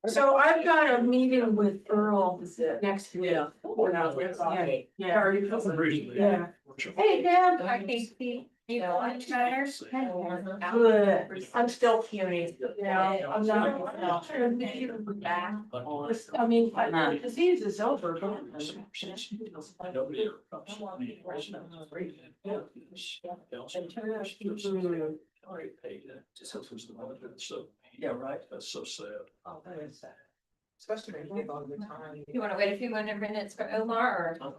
So I've got a meeting with Earl next week. Yeah. Yeah. Hey, Deb. Hi, Casey. You feeling better? Good. I'm still puny. Yeah, I'm not. I mean, the disease is over. Yeah, right. That's so sad. Oh, that is sad. Especially all the time. You want to wait a few more minutes for Omar or?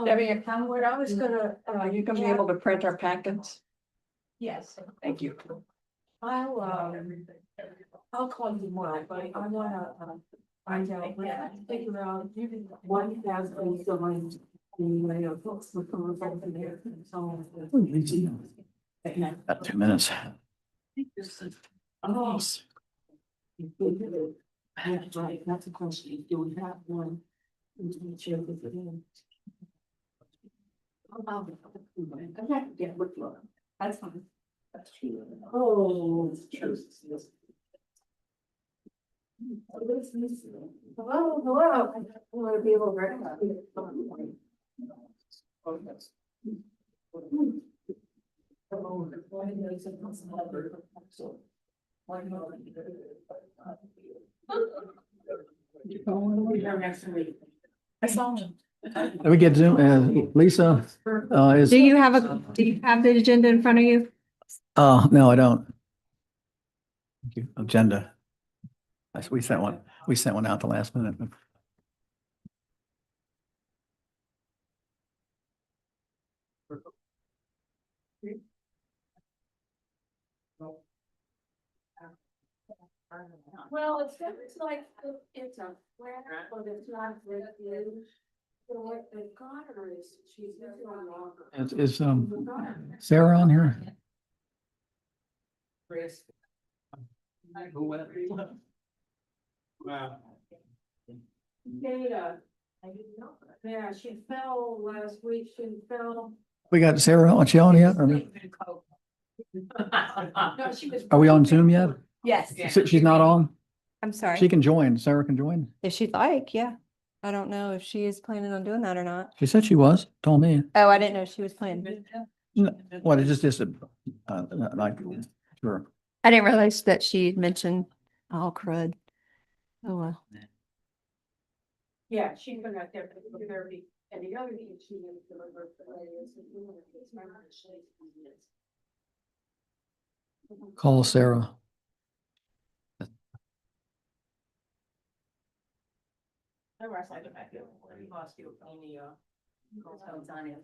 Debbie, what I was gonna, Are you gonna be able to print our packets? yes, Thank you. I'll call you tomorrow, but I wanna, find out, figure out what has been going. The books with the results in there and so on. About 2 minutes. Oh. That's right, that's a question. Do we have one? Okay, yeah, look, that's fine. That's true. Oh, it's true. Hello, hello. I want to be able to recognize. I saw him. Let me get Zoom, Lisa, is. Do you have the agenda in front of you? No, I don't. Thank you. Agenda. We sent one out the last minute. Well, it's like, it's a flat, but it's not with you. So what they've got her is, she's no longer. Is Sarah on here? Wow. Data. I didn't know that. Yeah, she fell last week, she fell. We got Sarah on, she on yet? Or no? No, she was. Are we on Zoom yet? Yes. She's not on? I'm sorry. She can join. Sarah can join. If she'd like, yeah. I don't know if she is planning on doing that or not. She said she was, told me. Oh, I didn't know she was planning. What, it just, like, sure. I didn't realize that she had mentioned all crud. Oh, well. Yeah, she's gonna there, and the other thing she was delivered is. Call Sarah. I was like, I feel, we lost you on the, hotels on it.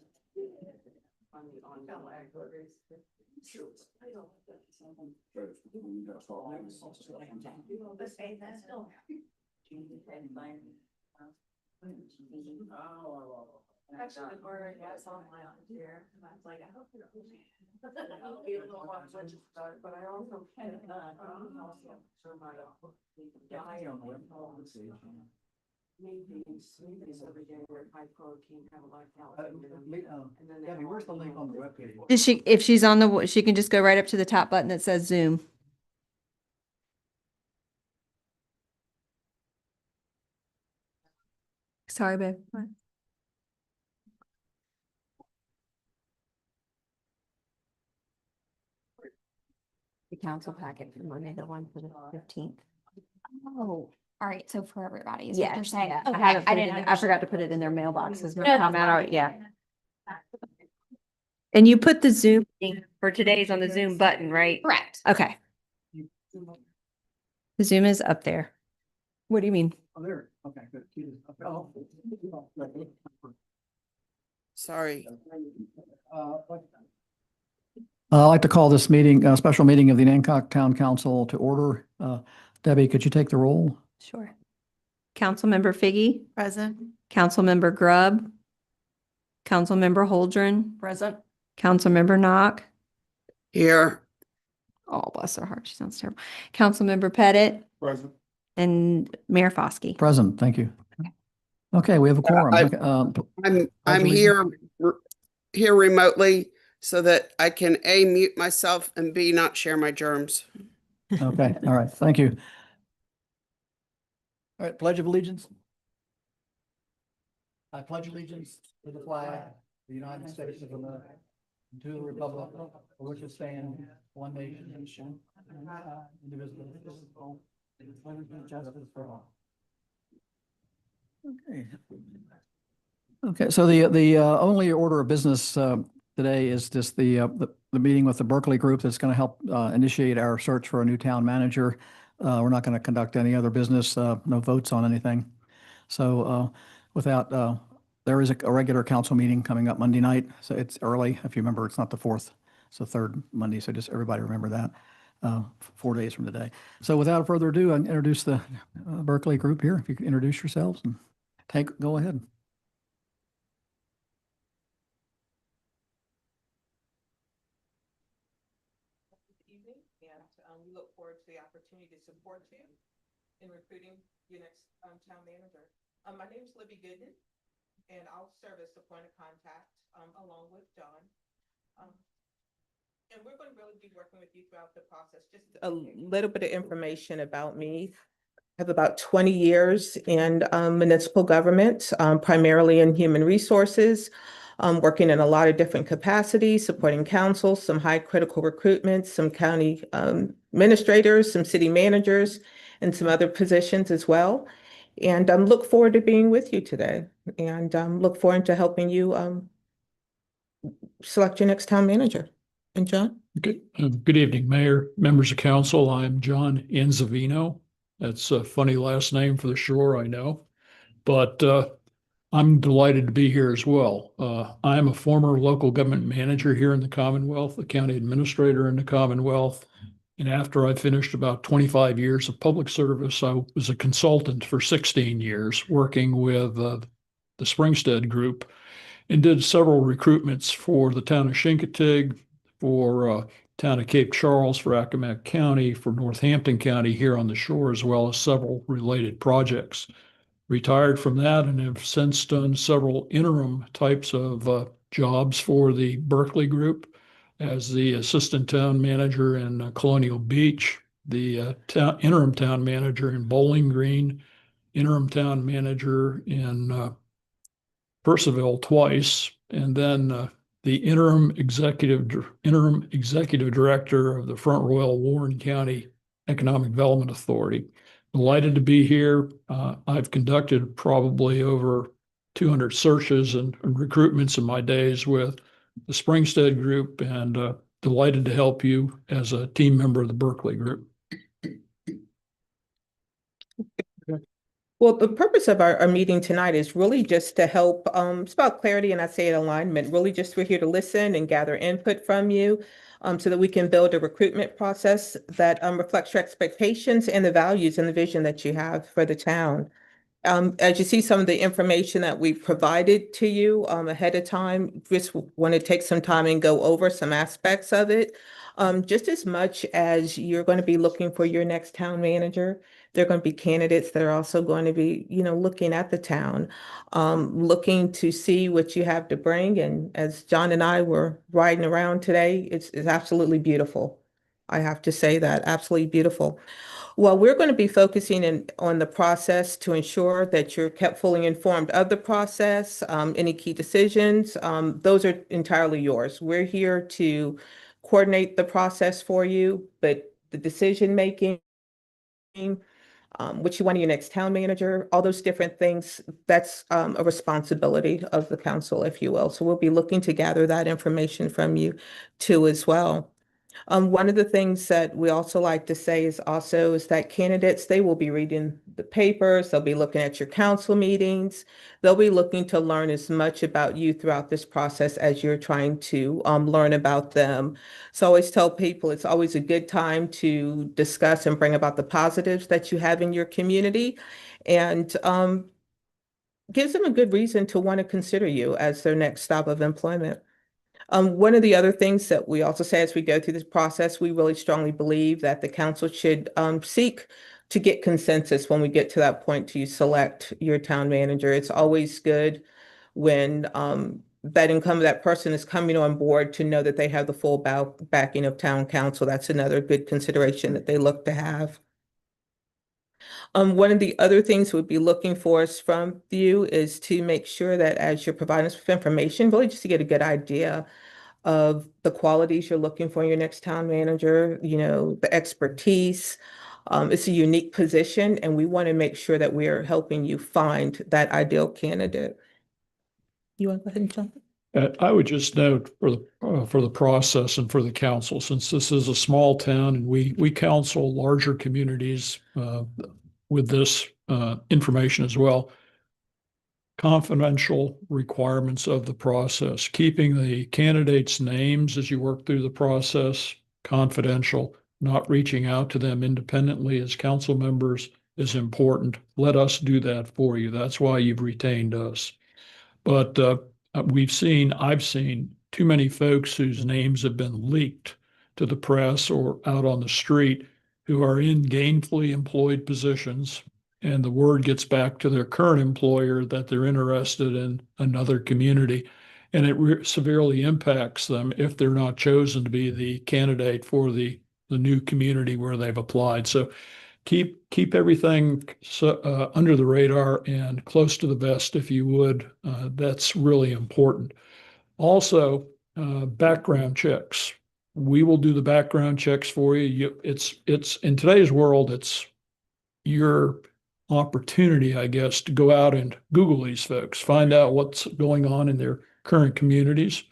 On the ongoing. Actually, or yes, on my own here, and I was like, I hope you don't. I'll be a little more religious about it, but I also can, also sure my. Yeah, I don't know. Maybe every day we're high protein, have a lot of calcium. Debbie, where's the link on the webpage? Does she, if she's on the, she can just go right up to the top button that says Zoom. Sorry, babe. What? The council packet for Monday, the one for the 15th. Oh, all right. So for everybody, is Yeah, what you're saying. yeah. Okay, I haven't put it didn't in, I forgot to put it in their mailboxes. Yeah. understand. And you put the Zoom link for today's on the Zoom button, right? Correct. Okay. The Zoom is up there. What do you mean? Oh, there. Okay, good. Oh. Sorry. I'd like to call this meeting, a special meeting of the Nancock Town Council to order. Debbie, could you take the roll? Sure. Councilmember Figgy, Present. Councilmember Grubb, Councilmember Holdren, Present. Councilmember Knock. Here. Oh, bless her heart. She sounds terrible. Councilmember Pettit Present. and Mayor Foskey. Present, thank you. Okay, we have a quorum. I'm here remotely so that I can A, mute myself, and B, not share my germs. Okay, all right, thank you. All right, Pledge of Allegiance. I pledge allegiance to the flag of the United States of America, and to the republic for which it stands, one nation, indivisible, with justice for all. Okay. Okay, so the only order of business today is just the meeting with the Berkeley group that's going to help initiate our search for a new town manager. We're not going to conduct any other business, no votes on anything. So there is a regular council meeting coming up Monday night, so it's early. If you remember, it's not the fourth, it's the third Monday, so just everybody remember that, 4 days from today. So without further ado, I introduce the Berkeley group here. If you could introduce yourselves and go ahead. Evening, and we look forward to the opportunity to support you in recruiting your next town manager. My name is Libby Gooden, and I'll serve as the point of contact along with John. And we're going to really be working with you throughout the process. Just a little bit of information about me. I have about 20 years in municipal government, primarily in human resources, working in a lot of different capacities, supporting council, some high critical recruitment, some county administrators, some city managers, and some other positions as well. And look forward to being with you today, and look forward to helping you select your next town manager. And John? Good evening, Mayor, members of council. I'm John Enzavino. That's a funny last name for the shore, I know, but I'm delighted to be here as well. I'm a former local government manager here in the Commonwealth, a county administrator in the Commonwealth. And after I finished about 25 years of public service, I was a consultant for 16 years working with the Springstead Group and did several recruitments for the town of Chincoteague, for town of Cape Charles, for Accomack County, for Northampton County here on the shore, as well as several related projects. Retired from that and have since done several interim types of jobs for the Berkley Group as the assistant town manager in Colonial Beach, the interim town manager in Bowling Green, interim town manager in Percival twice, and then the interim executive director of the Front Royal Warren County Economic Development Authority. Delighted to be here. I've conducted probably over 200 searches and recruitments in my days with the Springstead Group, and delighted to help you as a team member of the Berkeley Group. Well, the purpose of our meeting tonight is really just to help, it's about clarity and I say alignment, really just we're here to listen and gather input from you so that we can build a recruitment process that reflects your expectations and the values and the vision that you have for the town. As you see some of the information that we provided to you ahead of time, just want to take some time and go over some aspects of it. Just as much as you're going to be looking for your next town manager, there are going to be candidates that are also going to be, looking at the town, looking to see what you have to bring. And as John and I were riding around today, it's absolutely beautiful. I have to say that, absolutely beautiful. Well, we're going to be focusing on the process to ensure that you're kept fully informed of the process, any key decisions, those are entirely yours. We're here to coordinate the process for you, but the decision making, what you want in your next town manager, all those different things, that's a responsibility of the council, if you will. So we'll be looking to gather that information from you too as well. One of the things that we also like to say is that candidates, they will be reading the papers, they'll be looking at your council meetings, they'll be looking to learn as much about you throughout this process as you're trying to learn about them. So I always tell people it's always a good time to discuss and bring about the positives that you have in your community, and gives them a good reason to want to consider you as their next stop of employment. One of the other things that we also say as we go through this process, we really strongly believe that the council should seek to get consensus when we get to that point to select your town manager. It's always good when that person is coming on board to know that they have the full backing of town council. That's another good consideration that they look to have. One of the other things we'd be looking for us from you is to make sure that as you're providing us with information, really just to get a good idea of the qualities you're looking for in your next town manager, the expertise. It's a unique position, and we want to make sure that we're helping you find that ideal candidate. You want to go ahead and jump? I would just note for the process and for the council, since this is a small town and we counsel larger communities with this information as well. Confidential requirements of the process, keeping the candidates' names as you work through the process confidential, not reaching out to them independently as council members is important. Let us do that for you. That's why you've retained us. But I've seen too many folks whose names have been leaked to the press or out on the street who are in gainfully employed positions, and the word gets back to their current employer that they're interested in another community, and it severely impacts them if they're not chosen to be the candidate for the new community where they've applied. So keep everything under the radar and close to the vest, if you would. That's really important. Also, background checks. We will do the background checks for you. It's in today's world, it's your opportunity, I guess, to go out and Google these folks, find out what's going on in their current communities,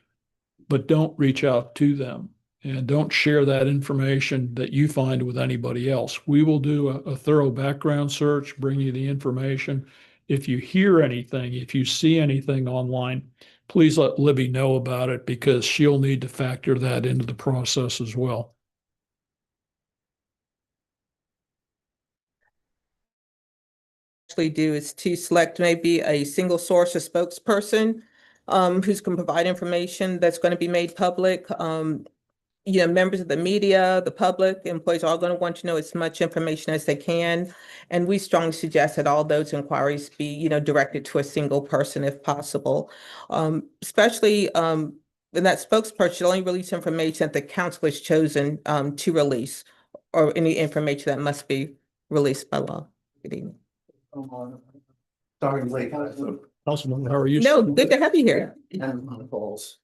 but don't reach out to them and don't share that information that you find with anybody else. We will do a thorough background search, bring you the information. If you hear anything, if you see anything online, please let Libby know about it because she'll need to factor that into the process as well. Actually do is to select maybe a single source or spokesperson who's going to provide information that's going to be made public. Members of the media, the public, employees are all going to want to know as much information as they can. And we strongly suggest that all those inquiries be, directed to a single person if possible. Especially and that spokesperson should only release information that the council has chosen to release, or any information that must be released by law. Good evening. Sorry, late. Councilman, how are you? No, good to have you here. And on the calls.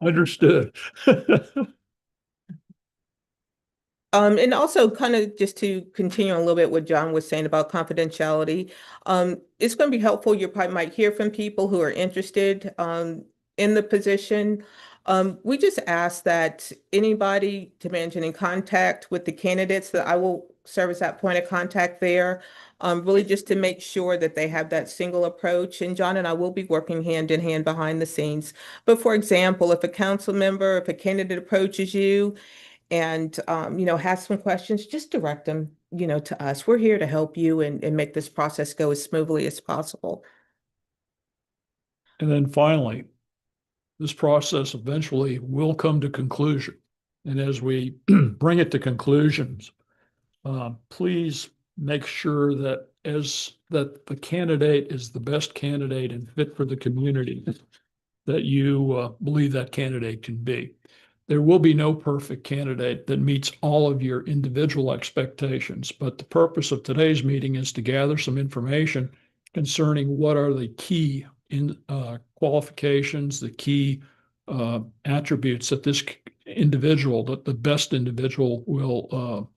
Understood. And also kind of just to continue a little bit what John was saying about confidentiality, it's going to be helpful. You probably might hear from people who are interested in the position. We just ask that anybody to manage any contact with the candidates, that I will serve as that point of contact there, really just to make sure that they have that single approach. And John and I will be working hand in hand behind the scenes. But for example, if a council member, if a candidate approaches you and, has some questions, just direct them, to us. We're here to help you and make this process go as smoothly as possible. And then finally, this process eventually will come to conclusion. And as we bring it to conclusions, please make sure that the candidate is the best candidate and fit for the community that you believe that candidate can be. There will be no perfect candidate that meets all of your individual expectations, but the purpose of today's meeting is to gather some information concerning what are the key qualifications, the key attributes that this individual, that the best individual will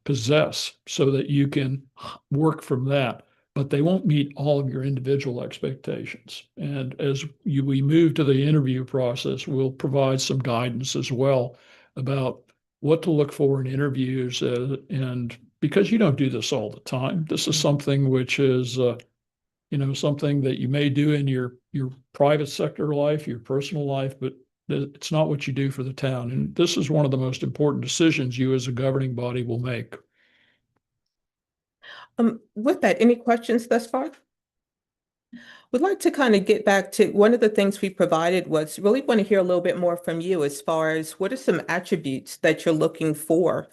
possess, so that you can work from that. But they won't meet all of your individual expectations. And as we move to the interview process, we'll provide some guidance as well about what to look for in interviews. And because you don't do this all the time, this is something which is, something that you may do in your private sector life, your personal life, but it's not what you do for the town. And this is one of the most important decisions you as a governing body will make. With that, any questions thus far? We'd like to kind of get back to one of the things we provided was really want to hear a little bit more from you as far as what are some attributes that you're looking for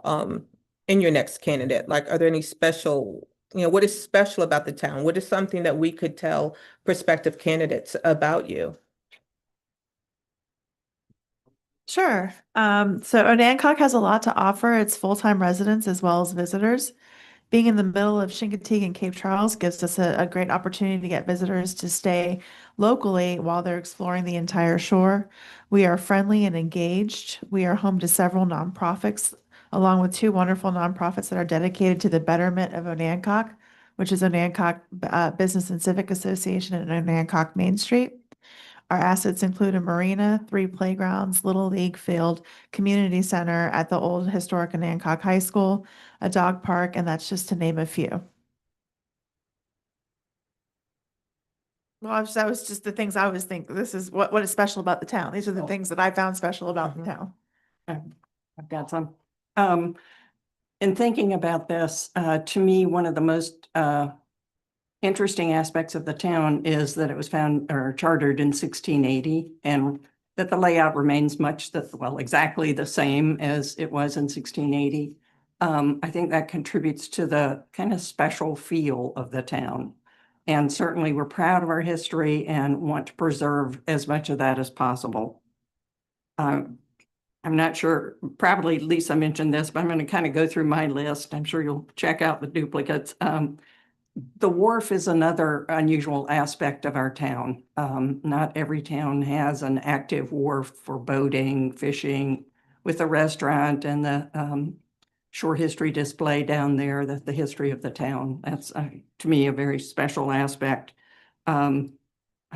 in your next candidate? Like, are there any special, what is special about the town? What is something that we could tell prospective candidates about you? Sure. So Onancock has a lot to offer its full-time residents as well as visitors. Being in the middle of Chincoteague and Cape Charles gives us a great opportunity to get visitors to stay locally while they're exploring the entire shore. We are friendly and engaged. We are home to several nonprofits, along with two wonderful nonprofits that are dedicated to the betterment of Onancock, which is Onancock Business and Civic Association and Onancock Main Street. Our assets include a marina, 3 playgrounds, Little League field, community center at the old historic Onancock High School, a dog park, and that's just to name a few. Well, that was just the things I was thinking. This is what is special about the town. These are the things that I found special about the town. I've got some. In thinking about this, to me, one of the most interesting aspects of the town is that it was found or chartered in 1680, and that the layout remains exactly the same as it was in 1680. I think that contributes to the kind of special feel of the town. And certainly we're proud of our history and want to preserve as much of that as possible. I'm not sure, probably Lisa mentioned this, but I'm going to kind of go through my list. I'm sure you'll check out the duplicates. The wharf is another unusual aspect of our town. Not every town has an active wharf for boating, fishing, with a restaurant and the shore history display down there, the history of the town. That's, to me, a very special aspect. I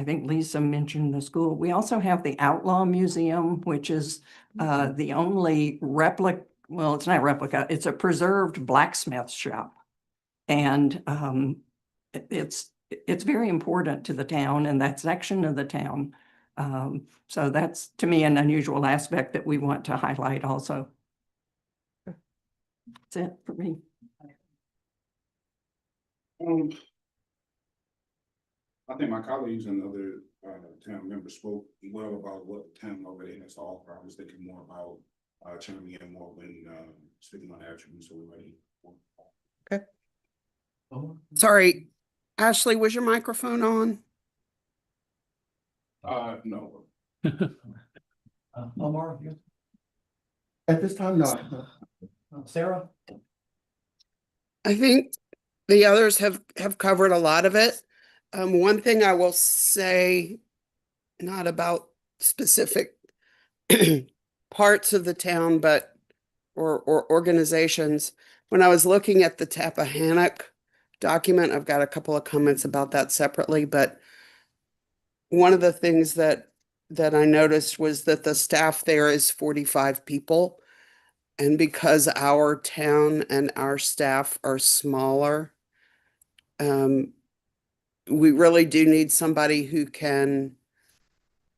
think Lisa mentioned the school. We also have the Outlaw Museum, which is the only replica, well, it's not replica, it's a preserved blacksmith shop. And it's very important to the town and that section of the town. So that's, to me, an unusual aspect that we want to highlight also. That's it for me. I think my colleagues and other town members spoke well about what the town already has to offer. I was thinking more about chiming in more when speaking on attributes already. Okay. Sorry, Ashley, was your microphone on? No. Omar, you? At this time, no. Sarah? I think the others have covered a lot of it. One thing I will say, not about specific parts of the town, but or organizations. When I was looking at the Tappahannock document, I've got a couple of comments about that separately, but one of the things that I noticed was that the staff there is 45 people. And because our town and our staff are smaller, we really do need somebody who can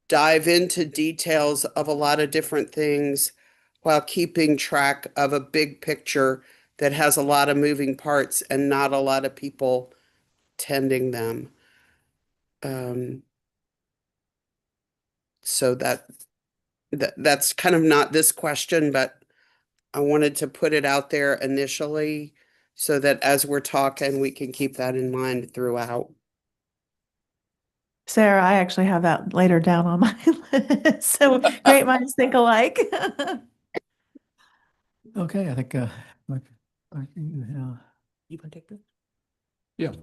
dive into details of a lot of different things while keeping track of a big picture that has a lot of moving parts and not a lot of people tending them. So that's kind of not this question, but I wanted to put it out there initially so that as we're talking, we can keep that in mind throughout. Sarah, I actually have that later down on my list. So great minds think alike. Okay, I think, yeah. You can take this. Yeah.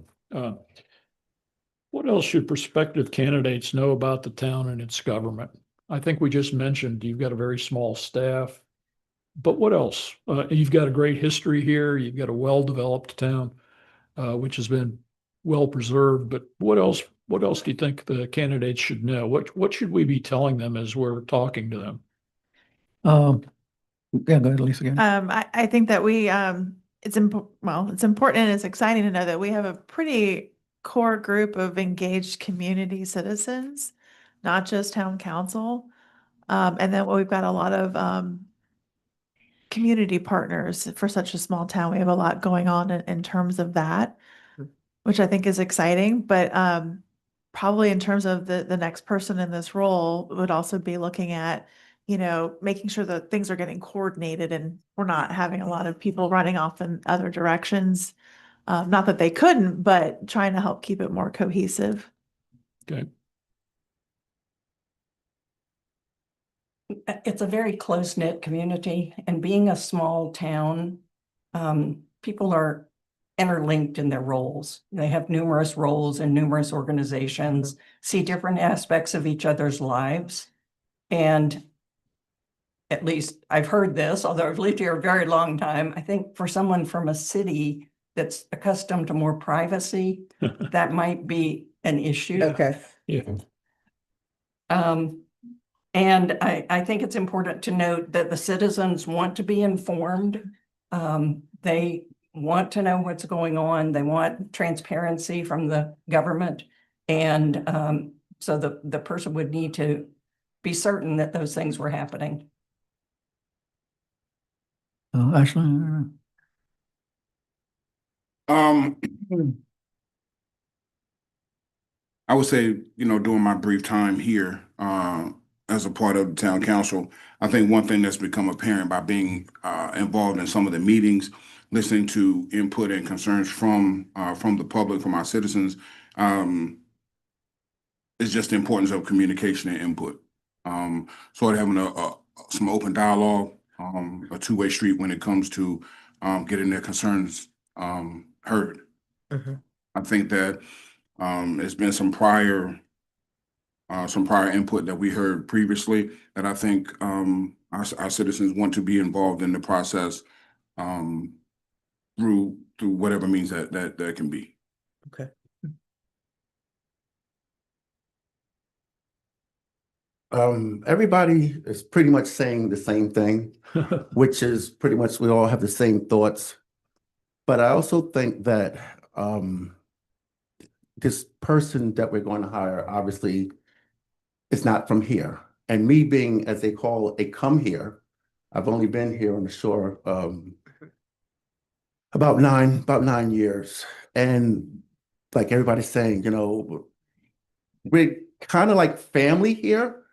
What else should prospective candidates know about the town and its government? I think we just mentioned you've got a very small staff, but what else? You've got a great history here. You've got a well-developed town, which has been well preserved. But what else? What else do you think the candidates should know? What should we be telling them as we're talking to them? Yeah, go ahead, Lisa, again. I think that it's important and it's exciting to know that we have a pretty core group of engaged community citizens, not just town council. And then we've got a lot of community partners for such a small town. We have a lot going on in terms of that, which I think is exciting. But probably in terms of the next person in this role would also be looking at, making sure that things are getting coordinated and we're not having a lot of people running off in other directions. Not that they couldn't, but trying to help keep it more cohesive. Okay. It's a very close-knit community, and being a small town, people are interlinked in their roles. They have numerous roles in numerous organizations, see different aspects of each other's lives. And at least I've heard this, although I've lived here a very long time, I think for someone from a city that's accustomed to more privacy, that might be an issue. Okay. Yeah. And I think it's important to note that the citizens want to be informed. They want to know what's going on. They want transparency from the government. And so the person would need to be certain that those things were happening. Ashley? I would say, during my brief time here, as a part of the town council, I think one thing that's become apparent by being involved in some of the meetings, listening to input and concerns from the public, from our citizens, is just the importance of communication and input. Sort of having some open dialogue, a two-way street when it comes to getting their concerns heard. Mhm. I think that there's been some prior input that we heard previously that I think our citizens want to be involved in the process through whatever means that can be. Okay. Everybody is pretty much saying the same thing, which is pretty much we all have the same thoughts. But I also think that this person that we're going to hire obviously is not from here. And me being, as they call, a come here, I've only been here on the shore about 9 years. And like everybody's saying, we're kind of like family here,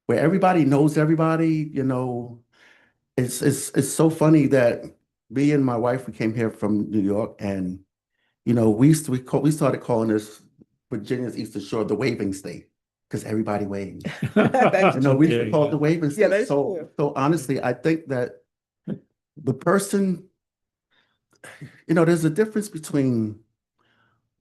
where everybody knows everybody. It's so funny that me and my wife, we came here from New York, and we started calling this Virginia's Eastern Shore the waving state, because everybody waves. That's We used to Yeah, call it yeah. the waving Yeah, state. that's So true. so honestly, I think that the person, there's a difference between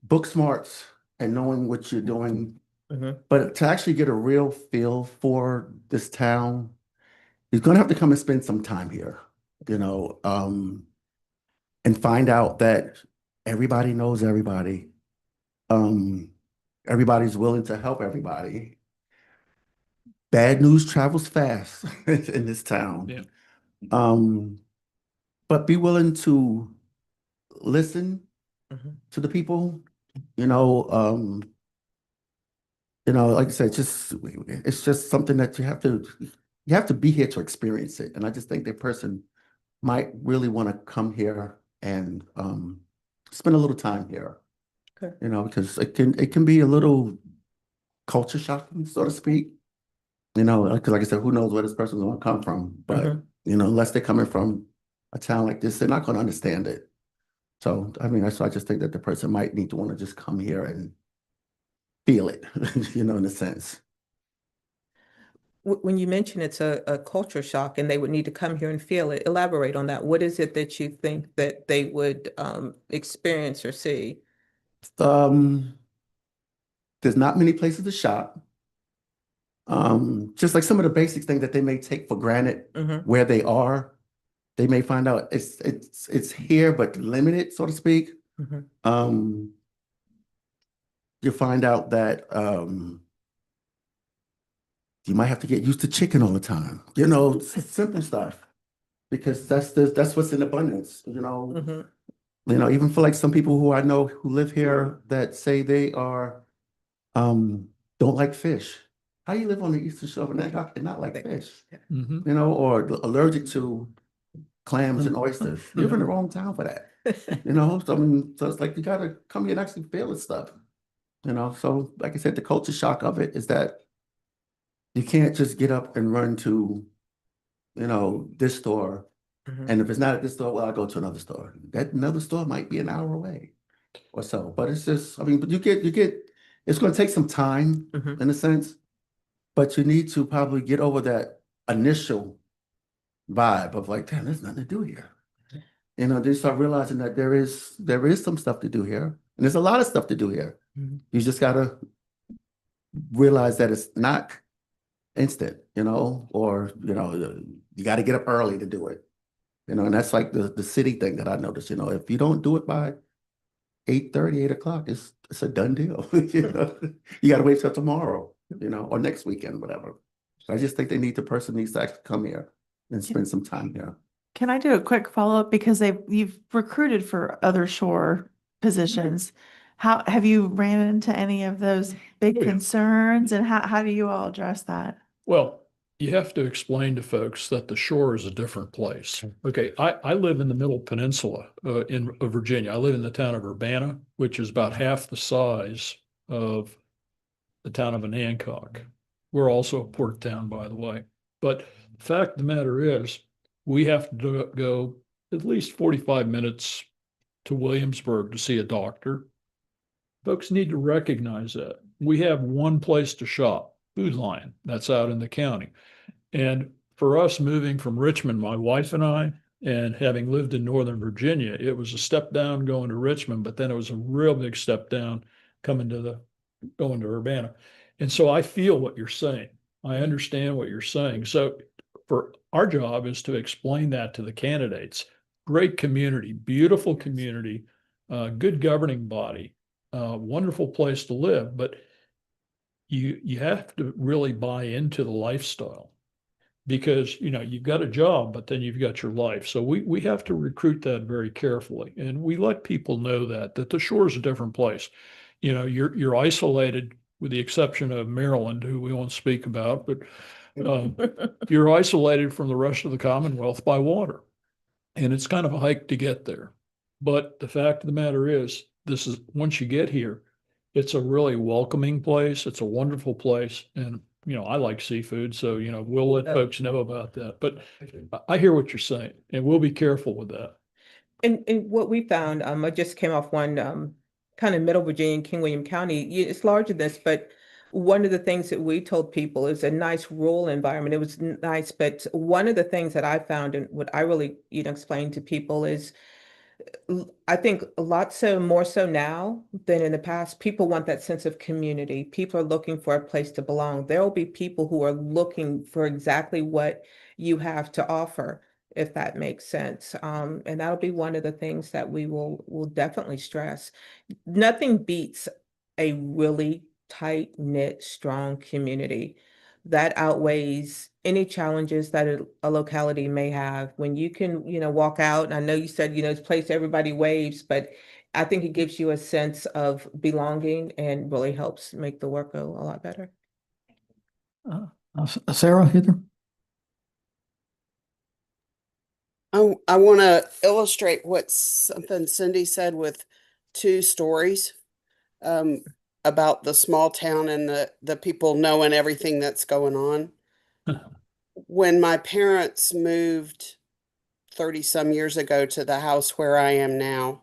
book smarts and knowing what you're doing. Mhm. But to actually get a real feel for this town, you're going to have to come and spend some time here, and find out that everybody knows everybody. Everybody's willing to help everybody. Bad news travels fast in this town. Yeah. But be willing to listen Mhm. to the people, like I said, it's just something that you have to be here to experience it. And I just think that person might really want to come here and spend a little time here. Okay. Because it can be a little culture shocking, so to speak. Because like I said, who knows where this person's going to come from? But Mhm. unless they're coming from a town like this, they're not going to understand it. So I mean, I just think that the person might need to want to just come here and feel it, in a sense. When you mention it's a culture shock and they would need to come here and feel it, elaborate on that. What is it that you think that they would experience or see? Um, there's not many places to shop. Just like some of the basic things that they may take for granted Mhm. where they are, they may find out it's here but limited, so to speak. Mhm. You find out that you might have to get used to chicken all the time. Simple stuff, because that's what's in abundance. Mhm. Even for like some people who I know who live here that say they are don't like fish. How you live on the Eastern Shore and not like fish? Mhm. Or allergic to clams and oysters. You're in the wrong town for that. So I mean, so it's like you gotta come here and actually feel this stuff. So like I said, the culture shock of it is that you can't just get up and run to, this store. Mhm. And if it's not at this store, well, I'll go to another store. That another store might be an hour away or so. But it's just, I mean, but it's going to take some time Mhm. in a sense, but you need to probably get over that initial vibe of like, damn, there's nothing to do here. You know, they start realizing that there is some stuff to do here. And there's a lot of stuff to do here. Mhm. You just gotta realize that it's not instant, you know, or, you know, you gotta get up early to do it. You know, and that's like the city thing that I noticed, you know, if you don't do it by 8:30, 8 o'clock, it's a done deal. You know, you gotta wait till tomorrow, you know, or next weekend, whatever. So I just think the person needs to actually come here and spend some time here. Can I do a quick follow-up? Because you've recruited for other shore positions. How, have you ran into any of those big Oh, yeah. concerns, and how do you all address that? Well, you have to explain to folks that the shore is a different place. Okay, I live in the Middle Peninsula in Virginia. I live in the town of Urbana, which is about half the size of the town of Hancock. We're also a port town, by the way. But the fact of the matter is, we have to go at least 45 minutes to Williamsburg to see a doctor. Folks need to recognize that. We have one place to shop, Food Lion, that's out in the county. And for us moving from Richmond, my wife and I, and having lived in Northern Virginia, it was a step down going to Richmond, but then it was a real big step down going to Urbana. And so I feel what you're saying. I understand what you're saying. So for our job is to explain that to the candidates. Great community, beautiful community, good governing body, wonderful place to live, but you have to really buy into the lifestyle because you know you've got a job, but then you've got your life. So we have to recruit that very carefully, and we let people know that the shore is a different place. You know, you're isolated with the exception of Maryland, who we won't speak about, but you're isolated from the rest of the Commonwealth by water, and it's kind of a hike to get there. But the fact of the matter is, this is once you get here, it's a really welcoming place. It's a wonderful place, and you know, I like seafood, so you know, we'll let folks know about that. But I hear what you're saying, and we'll be careful with that. And what we found, I just came off one, kind of Middle Virginia, King William County. It's larger than this, but one of the things that we told people is a nice rural environment. It was nice, but one of the things that I found and what I really, explained to people is I think a lot more so now than in the past, people want that sense of community. People are looking for a place to belong. There will be people who are looking for exactly what you have to offer, if that makes sense. And that'll be one of the things that we will definitely stress. Nothing beats a really tight-knit, strong community that outweighs any challenges that a locality may have. When you can, walk out, and I know you said, it's a place everybody waves, but I think it gives you a sense of belonging and really helps make the work go a lot better. Sarah, either? I want to illustrate what something Cindy said with two stories about the small town and the people knowing everything that's going on. When my parents moved 30 some years ago to the house where I am now,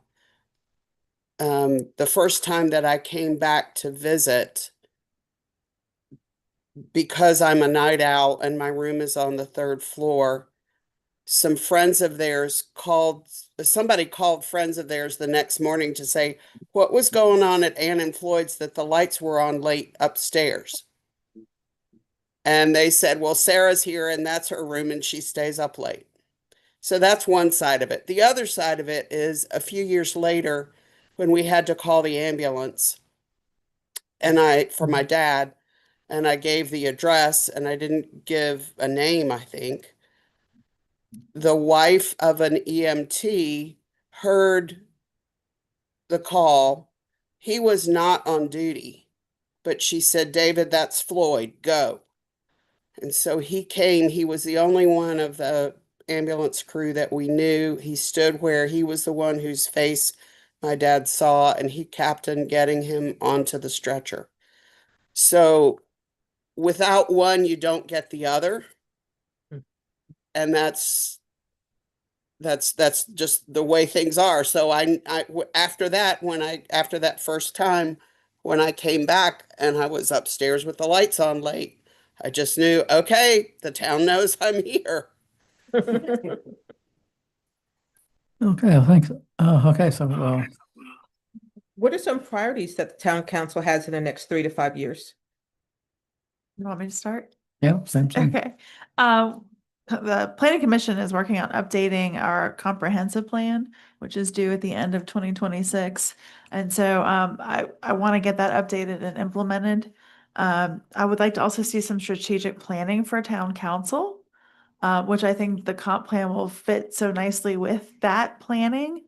the first time that I came back to visit, because I'm a night owl and my room is on the third floor, some friends of theirs somebody called friends of theirs the next morning to say what was going on at Ann and Floyd's, that the lights were on late upstairs. And they said, well, Sarah's here and that's her room and she stays up late. So that's one side of it. The other side of it is a few years later when we had to call the ambulance for my dad, and I gave the address and I didn't give a name, I think. The wife of an EMT heard the call. He was not on duty, but she said, David, that's Floyd, go. And so he came. He was the only one of the ambulance crew that we knew. He stood where he was the one whose face my dad saw, and he captained getting him onto the stretcher. So without one, you don't get the other. And that's just the way things are. So after that first time, when I came back and I was upstairs with the lights on late, I just knew, okay, the town knows I'm here. Okay, thanks. Okay, so, What are some priorities that the town council has in the next 3 to 5 years? You want me to start? yeah, same thing. Okay. The planning commission is working on updating our comprehensive plan, which is due at the end of 2026. And so I want to get that updated and implemented. I would like to also see some strategic planning for town council, which I think the comp plan will fit so nicely with that planning.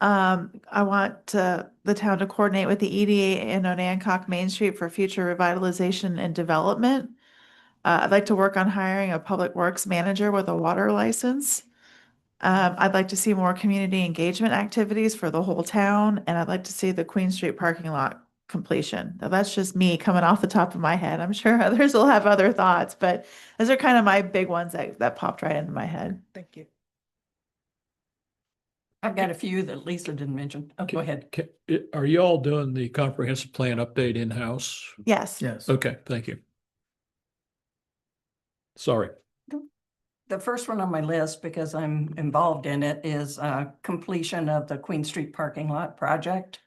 I want the town to coordinate with the EDA and Onancock Main Street for future revitalization and development. I'd like to work on hiring a public works manager with a water license. I'd like to see more community engagement activities for the whole town, and I'd like to see the Queen Street parking lot completion. Now, that's just me coming off the top of my head. I'm sure others will have other thoughts, but those are kind of my big ones that popped right into my head. Thank you. I've got a few that Lisa didn't mention. Oh, go ahead. Are you all doing the comprehensive plan update in-house? Yes. Yes. Okay, thank you. Sorry. The first one on my list, because I'm involved in it, is completion of the Queen Street parking lot project.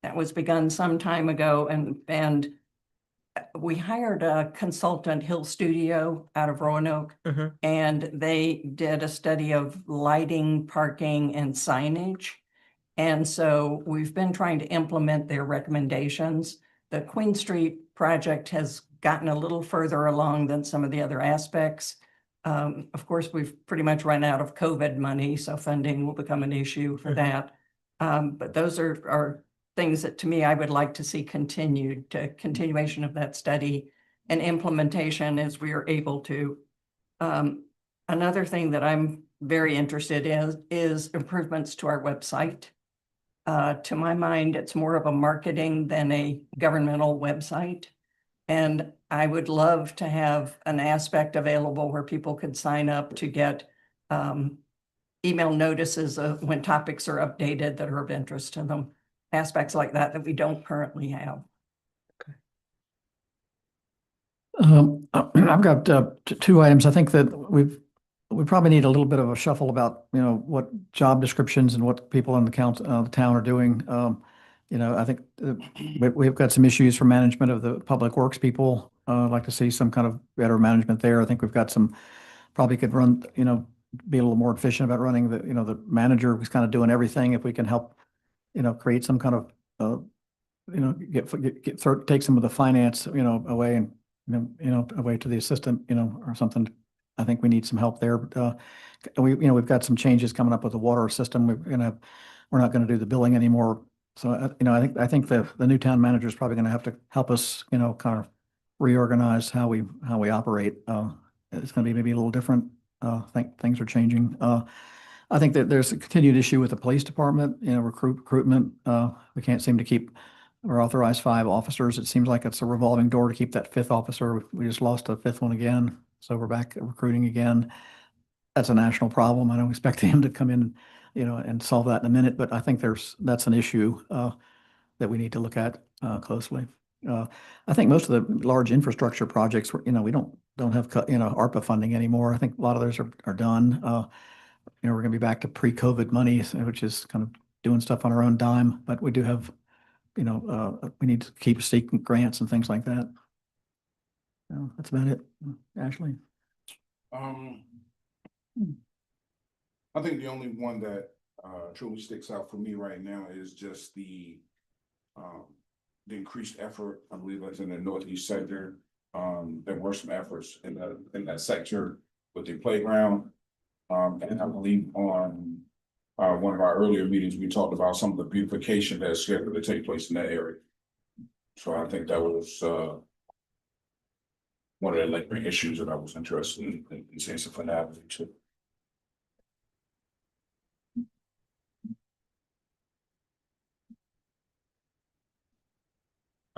That was begun some time ago, and we hired a consultant, Hill Studio, out of Roanoke, Mhm. and they did a study of lighting, parking, and signage. And so we've been trying to implement their recommendations. The Queen Street project has gotten a little further along than some of the other aspects. Of course, we've pretty much run out of COVID money, so funding will become an issue for that. But those are things that, to me, I would like to see continuation of that study and implementation as we are able to. Another thing that I'm very interested in is improvements to our website. To my mind, it's more of a marketing than a governmental website. And I would love to have an aspect available where people could sign up to get email notices of when topics are updated that are of interest to them. Aspects like that we don't currently have. I've got two items. I think that we probably need a little bit of a shuffle about, what job descriptions and what people in the town are doing. I think we've got some issues for management of the public works people. I'd like to see some kind of better management there. I think we've got probably could run, be a little more efficient about running the manager who's kind of doing everything. If we can help, create some kind of, take some of the finance, away and, away to the assistant, or something. I think we need some help there. But, we've got some changes coming up with the water system. We're not going to do the billing anymore. So, I think the new town manager is probably going to have to help us, kind of reorganize how we operate. It's going to be maybe a little different. I think things are changing. I think that there's a continued issue with the police department, recruitment. We can't seem to keep or authorize 5 officers. It seems like it's a revolving door to keep that 5th officer. We just lost a 5th one again. So we're back recruiting again. That's a national problem. I don't expect him to come in, and solve that in a minute, but I think that's an issue that we need to look at closely. I think most of the large infrastructure projects, we don't have ARPA funding anymore. I think a lot of those are done. We're going to be back to pre-COVID money, which is kind of doing stuff on our own dime, but we do have, we need to keep seeking grants and things like that. That's about it. Ashley. I think the only one that truly sticks out for me right now is just the increased effort. I believe that's in the Northeast sector. There were some efforts in that sector with the playground. And I believe on one of our earlier meetings, we talked about some of the beautification that's scheduled to take place in that area. So I think that was one of the lingering issues that I was interested in seeing some finality to.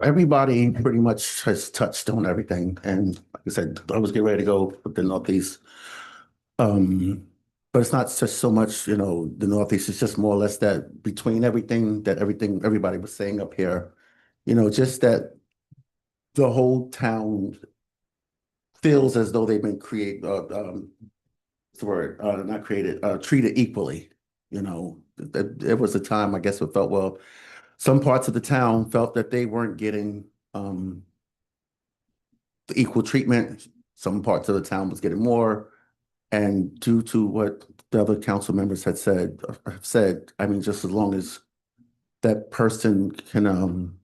Everybody pretty much has touched on everything. And like I said, I was getting ready to go with the Northeast. But it's not just so much, the Northeast, it's just more or less that between everything everybody was saying up here, just that the whole town feels as though they've been treated equally. There was a time, I guess, it felt, well, some parts of the town felt that they weren't getting the equal treatment. Some parts of the town was getting more. And due to what the other council members had said, I mean, just as long as that person can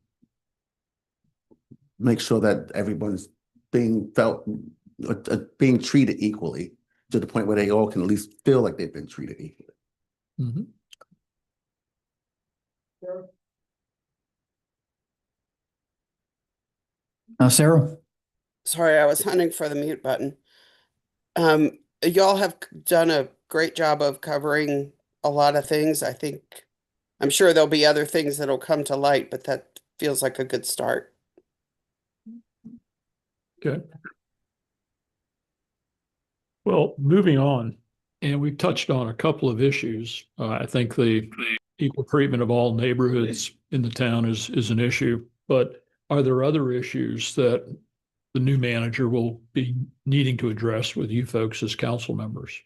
make sure that everyone's being being treated equally to the point where they all can at least feel like they've been treated equally. Mhm. Sarah? Sorry, I was hunting for the mute button. Y'all have done a great job of covering a lot of things. I'm sure there'll be other things that'll come to light, but that feels like a good start. Okay. Well, moving on, and we've touched on a couple of issues. I think the equal treatment of all neighborhoods in the town is an issue, but are there other issues that the new manager will be needing to address with you folks as council members?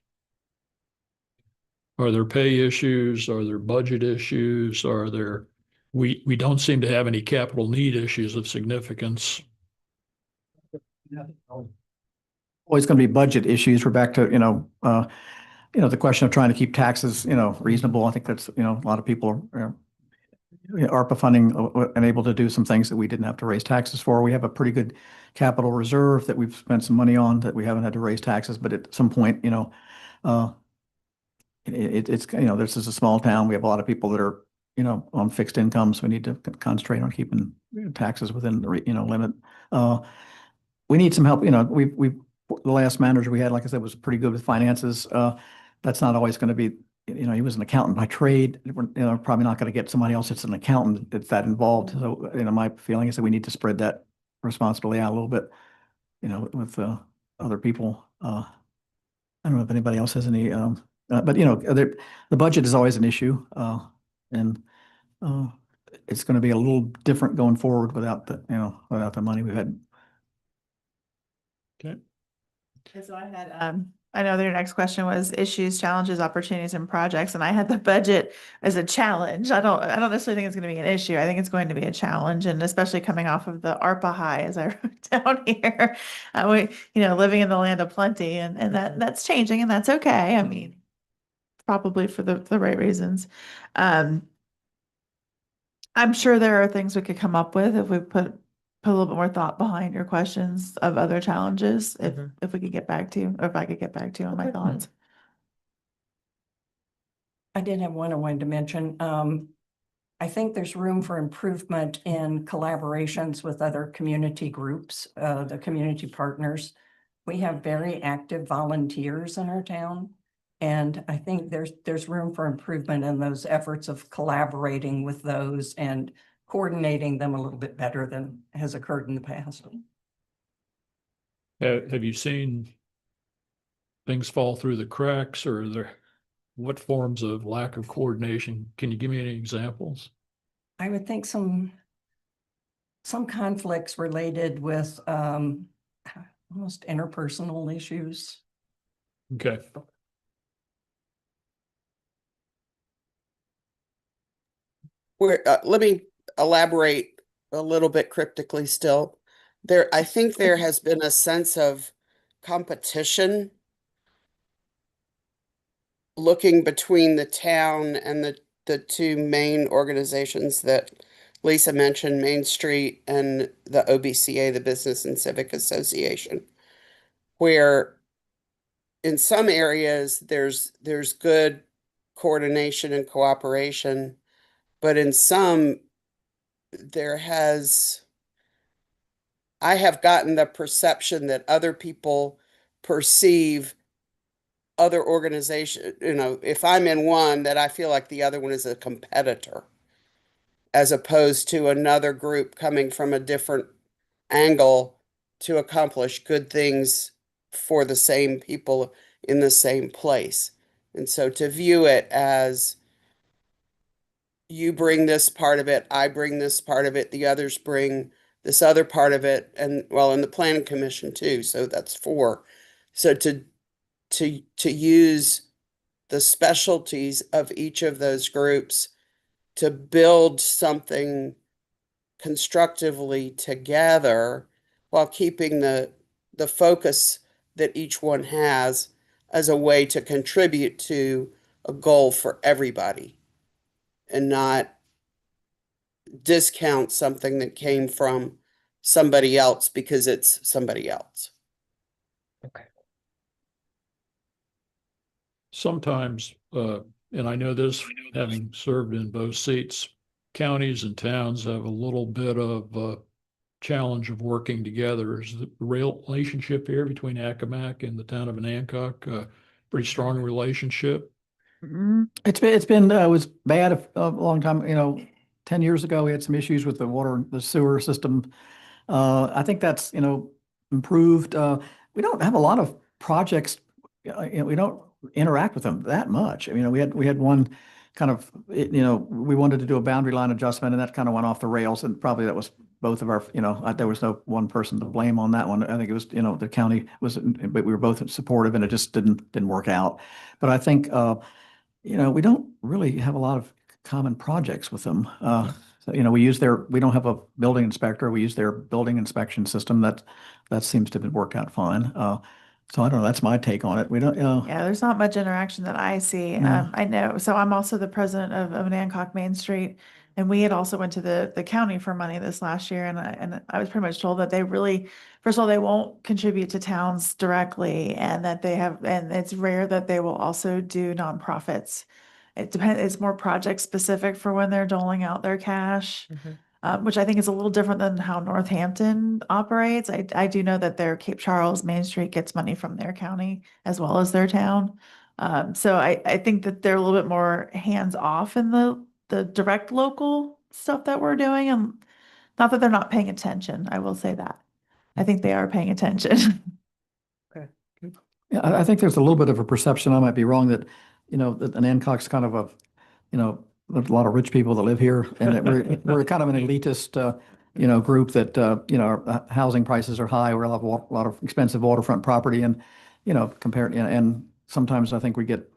Are there pay issues? Are there budget issues? We don't seem to have any capital need issues of significance. Always going to be budget issues. We're back to, the question of trying to keep taxes, reasonable. I think that's, a lot of people are, ARPA funding and able to do some things that we didn't have to raise taxes for. We have a pretty good capital reserve that we've spent some money on that we haven't had to raise taxes, but at some point, this is a small town. We have a lot of people that are, on fixed incomes. We need to concentrate on keeping taxes within the, limit. We need some help. The last manager we had, like I said, was pretty good with finances. That's not always going to be, he was an accountant by trade. We're probably not going to get somebody else that's an accountant that's that involved. So, my feeling is that we need to spread that responsibility out a little bit, with other people. I don't know if anybody else has any, but the budget is always an issue, and it's going to be a little different going forward without the money we've had. Okay. And so I had, I know their next question was issues, challenges, opportunities, and projects, and I had the budget as a challenge. I don't necessarily think it's going to be an issue. I think it's going to be a challenge, and especially coming off of the ARPA high, as I wrote down here, living in the land of plenty, and that's changing, and that's okay. I mean, probably for the right reasons. I'm sure there are things we could come up with if we put a little bit more thought behind your questions of other challenges, if we could get back to you, or if I could get back to you on my thoughts. I did have one I wanted to mention. I think there's room for improvement in collaborations with other community groups, the community partners. We have very active volunteers in our town. And I think there's room for improvement in those efforts of collaborating with those and coordinating them a little bit better than has occurred in the past. Have you seen things fall through the cracks, or what forms of lack of coordination? Can you give me any examples? I would think some conflicts related with almost interpersonal issues. Okay. Let me elaborate a little bit cryptically still. I think there has been a sense of competition looking between the town and the two main organizations that Lisa mentioned, Main Street and the OBCA, the Business and Civic Association, where in some areas there's good coordination and cooperation, but in some I have gotten the perception that other people perceive other organization, if I'm in one, that I feel like the other one is a competitor, as opposed to another group coming from a different angle to accomplish good things for the same people in the same place. And so to view it as you bring this part of it, I bring this part of it, the others bring this other part of it, and well, in the planning commission too, so that's 4. So to use the specialties of each of those groups to build something constructively together while keeping the focus that each one has as a way to contribute to a goal for everybody and not discount something that came from somebody else because it's somebody else. Sometimes, and I know this, having served in both seats, counties and towns have a little bit of challenge of working together. Is the relationship here between Accomack and the town of Anacog pretty strong relationship? It was bad a long time, 10 years ago, we had some issues with the water, the sewer system. I think that's, improved. We don't have a lot of projects, we don't interact with them that much. I mean, we had one kind of, we wanted to do a boundary line adjustment and that kind of went off the rails, and probably that was both of our, there was no one person to blame on that one. I think it was, the county was, but we were both supportive and it just didn't work out. But I think, we don't really have a lot of common projects with them. So, we don't have a building inspector. We use their building inspection system. That seems to have worked out fine. So I don't know. That's my take on it. We don't, Yeah, there's not much interaction that I see. No. I know. So I'm also the president of Nancock Main Street, and we had also went to the county for money this last year, and I was pretty much told that they really, first of all, they won't contribute to towns directly, and that and it's rare that they will also do nonprofits. It depends. It's more project specific for when they're doling out their cash. Which I think is a little different than how Northampton operates. I do know that their Cape Charles Main Street gets money from their county as well as their town. So I think that they're a little bit more hands off in the direct local stuff that we're doing. And not that they're not paying attention. I will say that. I think they are paying attention. yeah, I think there's a little bit of a perception, I might be wrong, that, that Anacog's kind of a, there's a lot of rich people that live here, and that we're kind of an elitist, group that, our housing prices are high. We have a lot of expensive waterfront property, and, compared, and sometimes I think we get,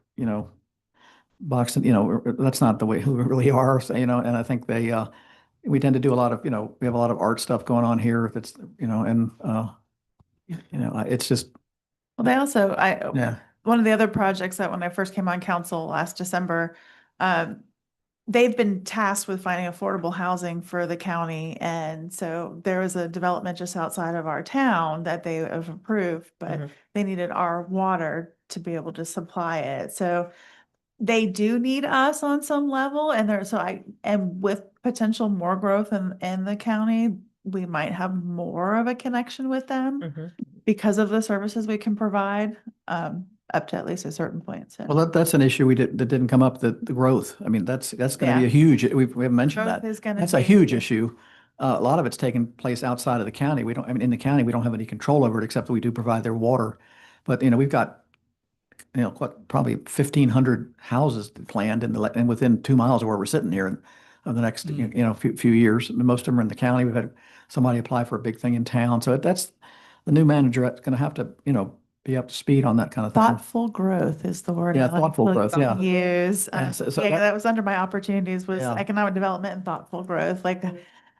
boxed, that's not the way we really are, so, and I think we tend to do a lot of, we have a lot of art stuff going on here. If it's, and, it's just, Well, they also, yeah. one of the other projects that when I first came on council last December, they've been tasked with finding affordable housing for the county. And so there was a development just outside of our town that they have approved, but they needed our water to be able to supply it. So they do need us on some level. And with potential more growth in the county, we might have more of a connection with them because of the services we can provide. Up to at least a certain point. So. Well, that's an issue that didn't come up, the growth. I mean, that's going to be a huge, we haven't mentioned Growth that. is gonna That's a be- huge issue. A lot of it's taking place outside of the county. In the county, we don't have any control over it, except that we do provide their water. But, we've got, probably 1,500 houses planned and within 2 miles of where we're sitting here in the next, few years. Most of them are in the county. We've had somebody apply for a big thing in town. So that's the new manager that's going to have to, be up to speed on that kind of thing. Thoughtful growth is the word. Yeah, I like thoughtful to growth, yeah. Use. Yeah, so Yeah, that- that was under my opportunities was Yeah. economic development and thoughtful growth. Like,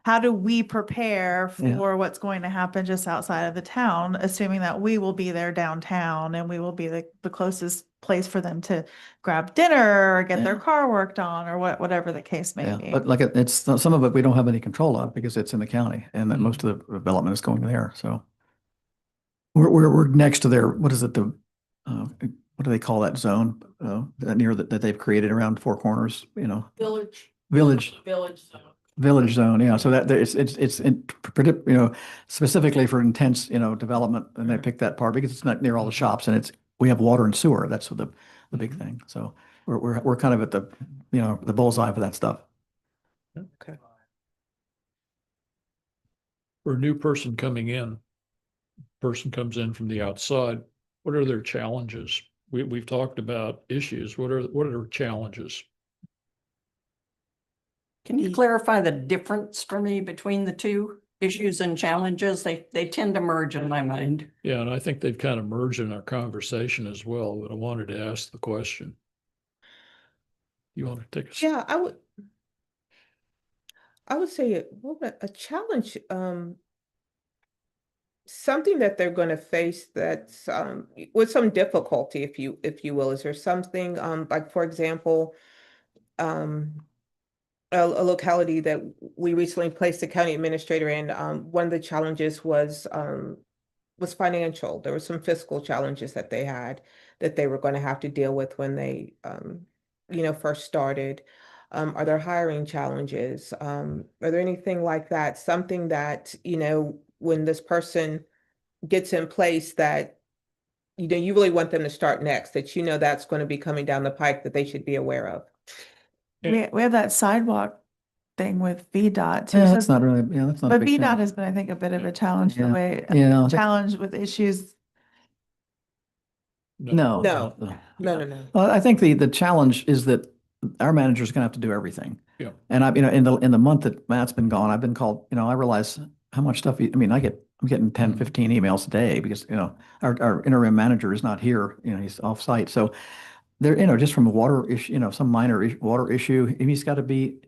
how do we prepare Yeah. for what's going to happen just outside of the town, assuming that we will be there downtown and we will be the closest place for them to grab dinner or get their Yeah. car worked on or whatever the case may Yeah, be. but like it's some of it we don't have any control of because it's in the county, and that most of the development is going there. So we're next to their, what is it, what do they call that zone that they've created around Four Corners? Village zone. Yeah, so that specifically for intense development, and they picked that part because it's not near all the shops, and we have water and sewer. That's the big thing. So we're kind of at the the bullseye for that stuff. Okay. For a new person coming in, person comes in from the outside, what are their challenges? We've talked about issues. What are their challenges? Can you clarify the difference for me between the two issues and challenges? They tend to merge in my mind. Yeah, and I think they've kind of merged in our conversation as well, but I wanted to ask the question. You want to take us? Yeah, I would say a challenge, something that they're going to face that's with some difficulty, if you will. Is there something like, for example, um a locality that we recently placed the county administrator in, one of the challenges was financial. There were some fiscal challenges that they had that they were going to have to deal with when they first started. Are there hiring challenges? Are there anything like that? Something that, when this person gets in place that, you really want them to start next, that that's going to be coming down the pike that they should be aware of. We have that sidewalk thing with VDOT too. Yeah, So that's not really, yeah, that's not a but big VDOT challenge. has been, I think, a bit of a challenge the Yeah. way, Yeah. challenge with issues. No. No. No. Well, I think the challenge is that our manager's gonna have to do everything. Yeah. And in the month that Matt's been gone, I've been called, I realize how much stuff, I'm getting 10, 15 emails a day because, our interim manager is not here, he's off site. So there, just from a water issue, some minor water issue, he's got to be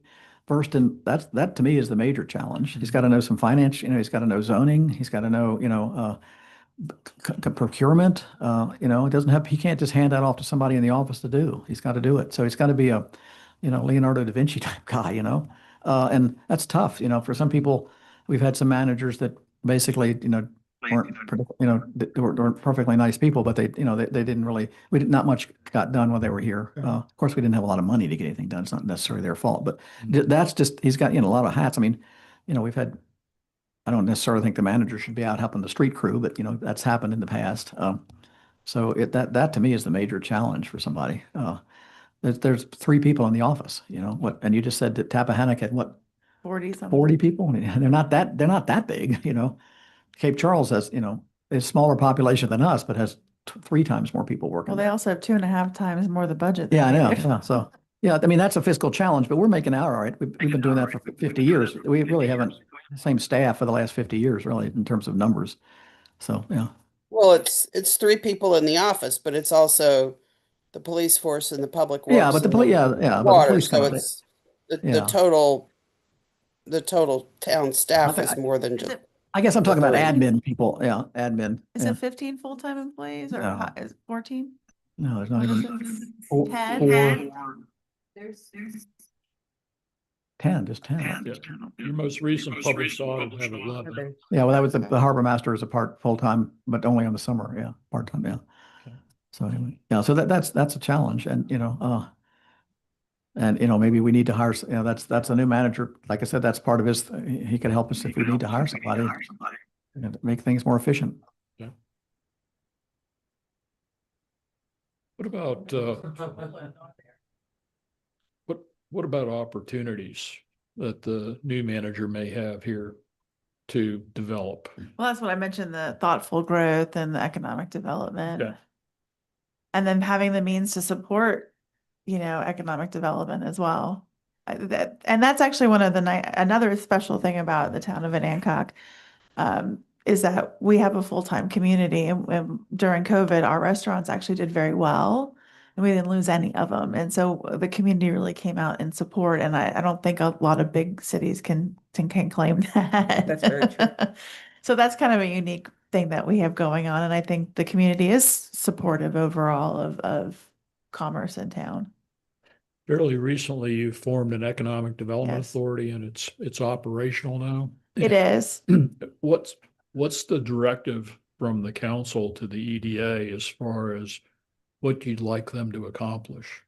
first. And that to me is the major challenge. He's got to know some finance, he's got to know zoning, he's got to know, procurement. It doesn't have, he can't just hand that off to somebody in the office to do. He's got to do it. So he's got to be a, Leonardo da Vinci type guy, and that's tough, for some people. We've had some managers that basically, weren't, weren't perfectly nice people, but they didn't really, not much got done while they were here. Of course, we didn't have a lot of money to get anything done. It's not necessarily their fault, but that's just, he's got, a lot of hats. We've had, I don't necessarily think the manager should be out helping the street crew, but that's happened in the past. So that to me is the major challenge for somebody. There's 3 people in the office, and you just said that Tappahannock had what, 40 something. 40 people? They're not that big, Cape Charles has, a smaller population than us, but has 3 times more people working Well, they there. also have 2.5 times more the budget. Yeah, I than know. we do. Yeah. So, yeah, that's a fiscal challenge, but we're making out all right. We've been doing that for 50 years. We really haven't same staff for the last 50 years, really, in terms of numbers. So, yeah. Well, it's 3 people in the office, but it's also the police force and the public works. Yeah, but the police, but the Water, police so kind of, it's the yeah. total town staff is more than Is just. it, I guess I'm talking about 3. admin people. Yeah, admin. is Yeah. it 15 full-time employees or No. is it 14? No, there's not even 4, 10? There's 10, just 10. Yeah. Your most recent published audit had 11. Yeah, well, that was the harbor master is a full-time, but only on the summer. Yeah, part-time. Yeah. Okay. So anyway, yeah, so that's a challenge, and maybe we need to hire. That's a new manager. Like I said, that's part of his. He could help us if we need to hire somebody and make things more efficient. Yeah. What about what about opportunities that the new manager may have here to develop? Well, that's what I mentioned, the thoughtful growth and the economic development. Yeah. And then having the means to support, economic development as well. And that's actually one of another special thing about the town of Anacog, is that we have a full-time community, and during COVID, our restaurants actually did very well. And we didn't lose any of them. And so the community really came out in support. And I don't think a lot of big cities can claim that. That's very true. So that's kind of a unique thing that we have going on. And I think the community is supportive overall of commerce in town. Fairly recently, you formed an economic development Yes. authority, and it's operational now. It is. What's the directive from the council to the EDA as far as what you'd like them to accomplish?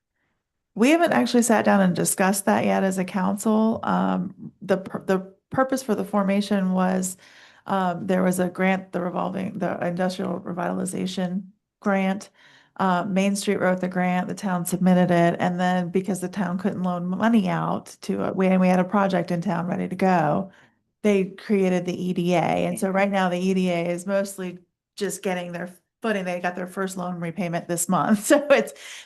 We haven't actually sat down and discussed that yet as a council. The purpose for the formation was there was a grant, the industrial revitalization grant. Main Street wrote the grant, the town submitted it, and then because the town couldn't loan money out to we had a project in town ready to go, they created the EDA. And so right now the EDA is mostly just getting their footing. They got their first loan repayment this month. So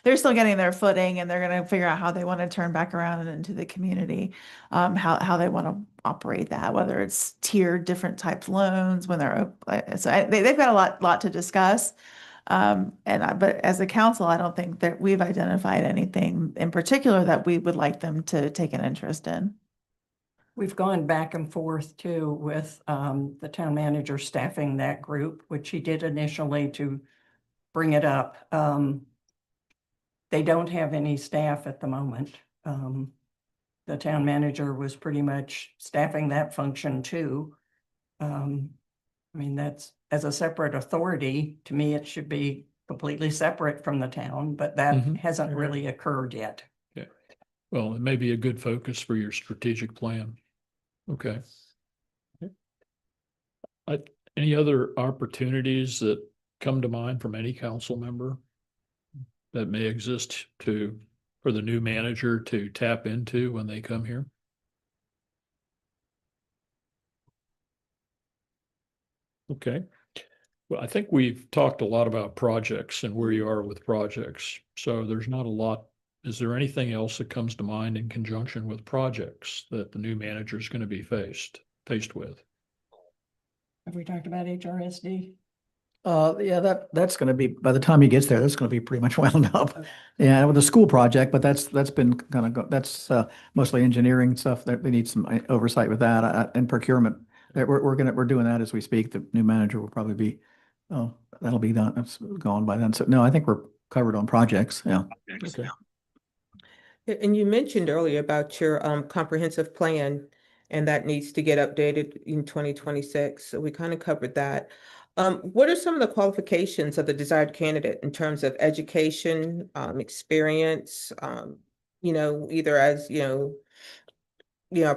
they're still getting their footing, and they're going to figure out how they want to turn back around and into the community, how they want to operate that, whether it's tiered different types loans when they're, so they've got a lot to discuss. But as a council, I don't think that we've identified anything in particular that we would like them to take an interest in. We've gone back and forth too with the town manager staffing that group, which he did initially to bring it up. They don't have any staff at the moment. The town manager was pretty much staffing that function too. I mean, that's as a separate authority, to me, it should be completely separate from the town, but that Mhm. hasn't really occurred yet. Well, it may be a good focus for your strategic plan. Okay. Any other opportunities that come to mind from any council member that may exist for the new manager to tap into when they come here? Okay. Well, I think we've talked a lot about projects and where you are with projects. So there's not a lot. Is there anything else that comes to mind in conjunction with projects that the new manager is going to be faced with? Have we talked about HRSD? Yeah, that's going to be, by the time he gets there, that's going to be pretty much wound up. Yeah, with the school project, but that's been kind of, that's mostly engineering stuff that they need some oversight with that and procurement. We're doing that as we speak. The new manager will probably be, that'll be done. It's gone by then. So no, I think we're covered on projects. Yeah. Okay. And you mentioned earlier about your comprehensive plan, and that needs to get updated in 2026. So we kind of covered that. What are some of the qualifications of the desired candidate in terms of education, experience, either as,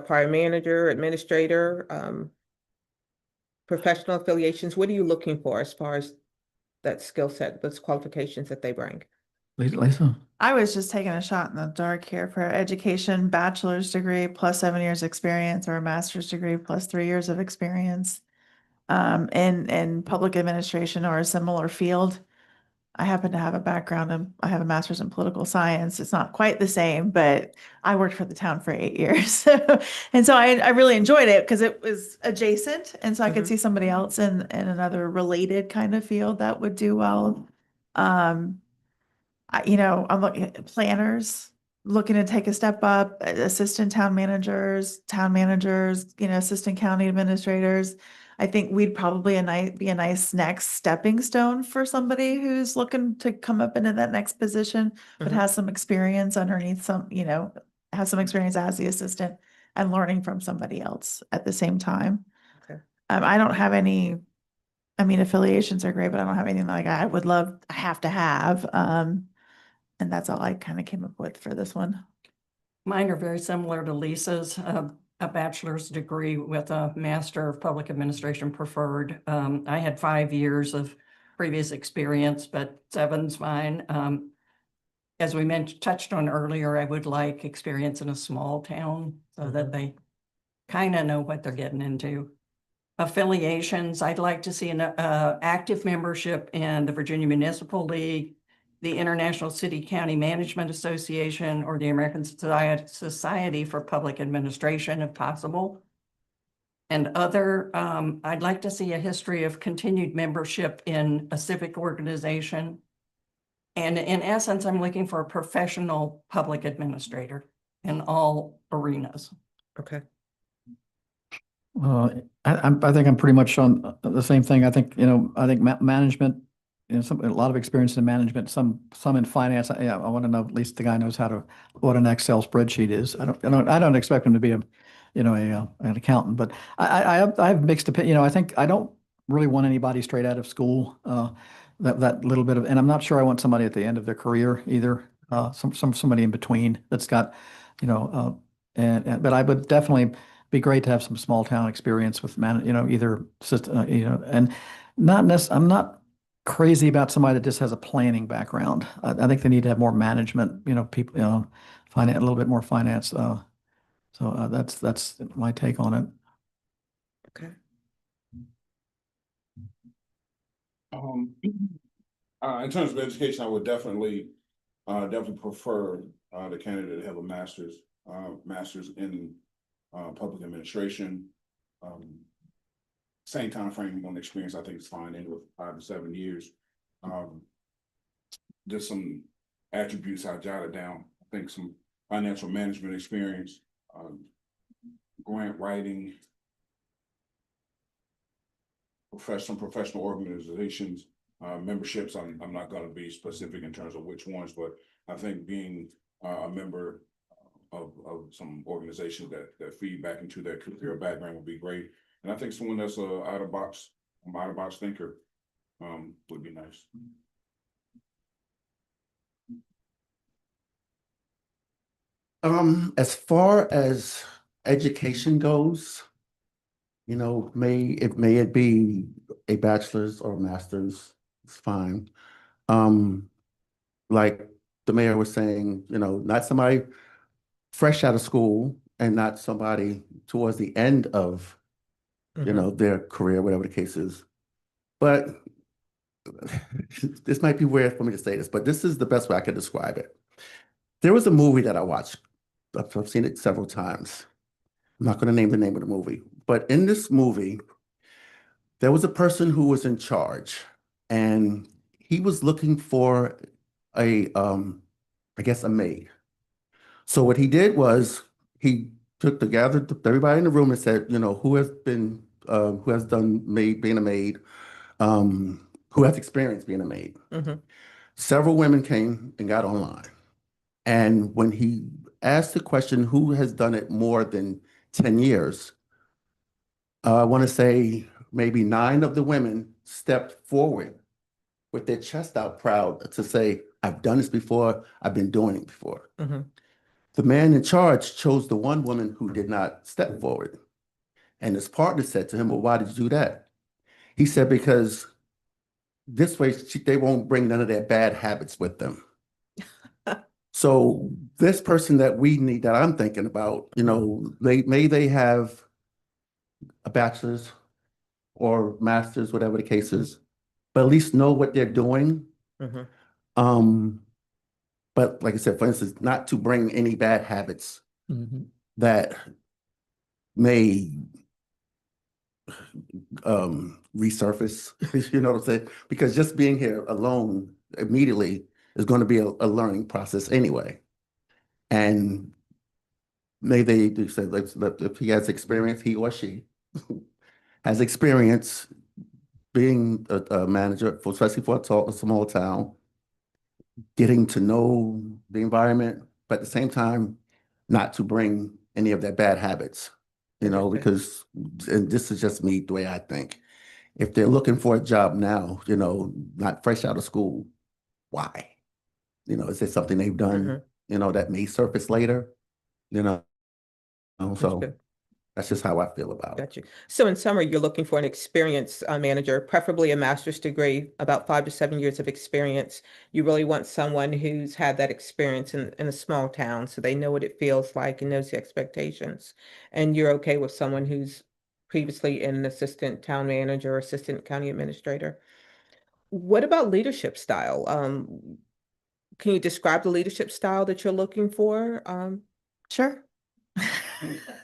prior manager, administrator, professional affiliations? What are you looking for as far as that skill set, those qualifications that they bring? Lisa? I was just taking a shot in the dark here for education, bachelor's degree plus 7 years experience, or a master's degree plus 3 years of experience in public administration or a similar field. I happen to have a background in, I have a master's in political science. It's not quite the same, but I worked for the town for 8 years. And so I really enjoyed it because it was adjacent. And so I could see somebody else in another related kind of field that would do well. I'm looking at planners, looking to take a step up, assistant town managers, assistant county administrators. I think we'd probably be a nice next stepping stone for somebody who's looking to come up into that next position, but has some experience underneath has some experience as the assistant and learning from somebody else at the same time. Okay. I don't have any, affiliations are great, but I don't have anything like I have to have. And that's all I kind of came up with for this one. Mine are very similar to Lisa's, a bachelor's degree with a master of public administration preferred. I had 5 years of previous experience, but 7's fine. As we touched on earlier, I would like experience in a small town so that they kind of know what they're getting into. Affiliations, I'd like to see an active membership in the Virginia Municipal League, the International City County Management Association, or the American Society for Public Administration, if possible. And I'd like to see a history of continued membership in a civic organization. And in essence, I'm looking for a professional public administrator in all arenas. Okay. I think I'm pretty much on the same thing. I think, management, a lot of experience in management, some in finance. I want to know at least the guy knows what an Excel spreadsheet is. I don't expect him to be an accountant, but I have mixed opinion. I think I don't really want anybody straight out of school. That little bit of, and I'm not sure I want somebody at the end of their career either. Somebody in between that's got, but I would definitely be great to have some small town experience with either system, and I'm not crazy about somebody that just has a planning background. I think they need to have more management, people, finance, a little bit more finance. So that's my take on it. Okay. In terms of education, I would definitely prefer the candidate to have a master's in public administration. Same time frame on experience, I think it's fine, anywhere from 5 to 7 years. Just some attributes I jotted down. I think some financial management experience, grant writing, professional organizations, memberships. I'm not going to be specific in terms of which ones, but I think being a member of some organizations that feed back into their career background would be great. And I think someone that's out of box thinker would be nice. As far as education goes, may it be a bachelor's or a master's, it's fine. Like the mayor was saying, not somebody fresh out of school and not somebody towards the end of, their career, whatever the case is. But this might be weird for me to say this, but this is the best way I could describe it. There was a movie that I watched. I've seen it several times. I'm not going to name the name of the movie, but in this movie, there was a person who was in charge, and he was looking for I guess a maid. So what he did was he gathered everybody in the room and said, who has done being a maid, who has experience being a maid. Several women came and got online. And when he asked the question, who has done it more than 10 years, I want to say maybe 9 of the women stepped forward with their chest out proud to say, I've done this before, I've been doing it before. The man in charge chose the one woman who did not step forward. And his partner said to him, well, why did you do that? He said, because this way they won't bring none of their bad habits with them. So this person that I'm thinking about, they have a bachelor's or master's, whatever the case is, but at least know what they're doing. But like I said, for instance, not to bring any bad habits that may resurface, you know what I'm saying? Because just being here alone immediately is going to be a learning process anyway. And they said, if he has experience, he or she has experience being a manager, especially for a small town, getting to know the environment, but at the same time, not to bring any of their bad habits, because, and this is just me, the way I think. If they're looking for a job now, not fresh out of school, why? Is there something they've done, that may surface later? So that's just how I feel about it. Gotcha. So in summary, you're looking for an experienced manager, preferably a master's degree, about 5 to 7 years of experience. You really want someone who's had that experience in a small town, so they know what it feels like and knows the expectations. And you're okay with someone who's previously an assistant town manager or assistant county administrator. What about leadership style? Can you describe the leadership style that you're looking for? Sure.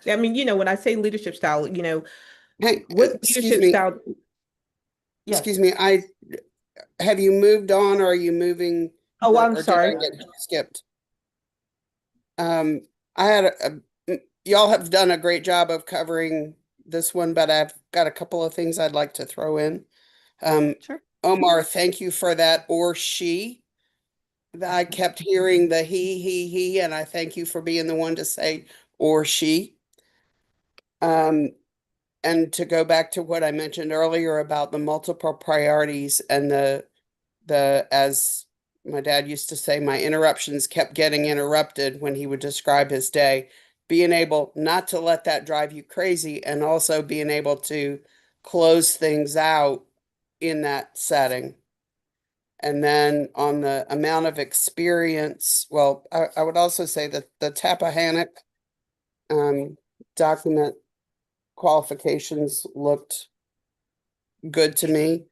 I mean, when I say leadership style, Hey, what excuse leadership me, style? Yes. excuse me, have you moved on or are you moving? Oh, I'm or did sorry. I get skipped? I had y'all have done a great job of covering this one, but I've got a couple of things I'd like to throw in. Sure. Omar, thank you for that, or she. I kept hearing the he, and I thank you for being the one to say or she. And to go back to what I mentioned earlier about the multiple priorities and as my dad used to say, my interruptions kept getting interrupted when he would describe his day. Being able not to let that drive you crazy and also being able to close things out in that setting. And then on the amount of experience, well, I would also say that the Tappahannock document qualifications looked good to me.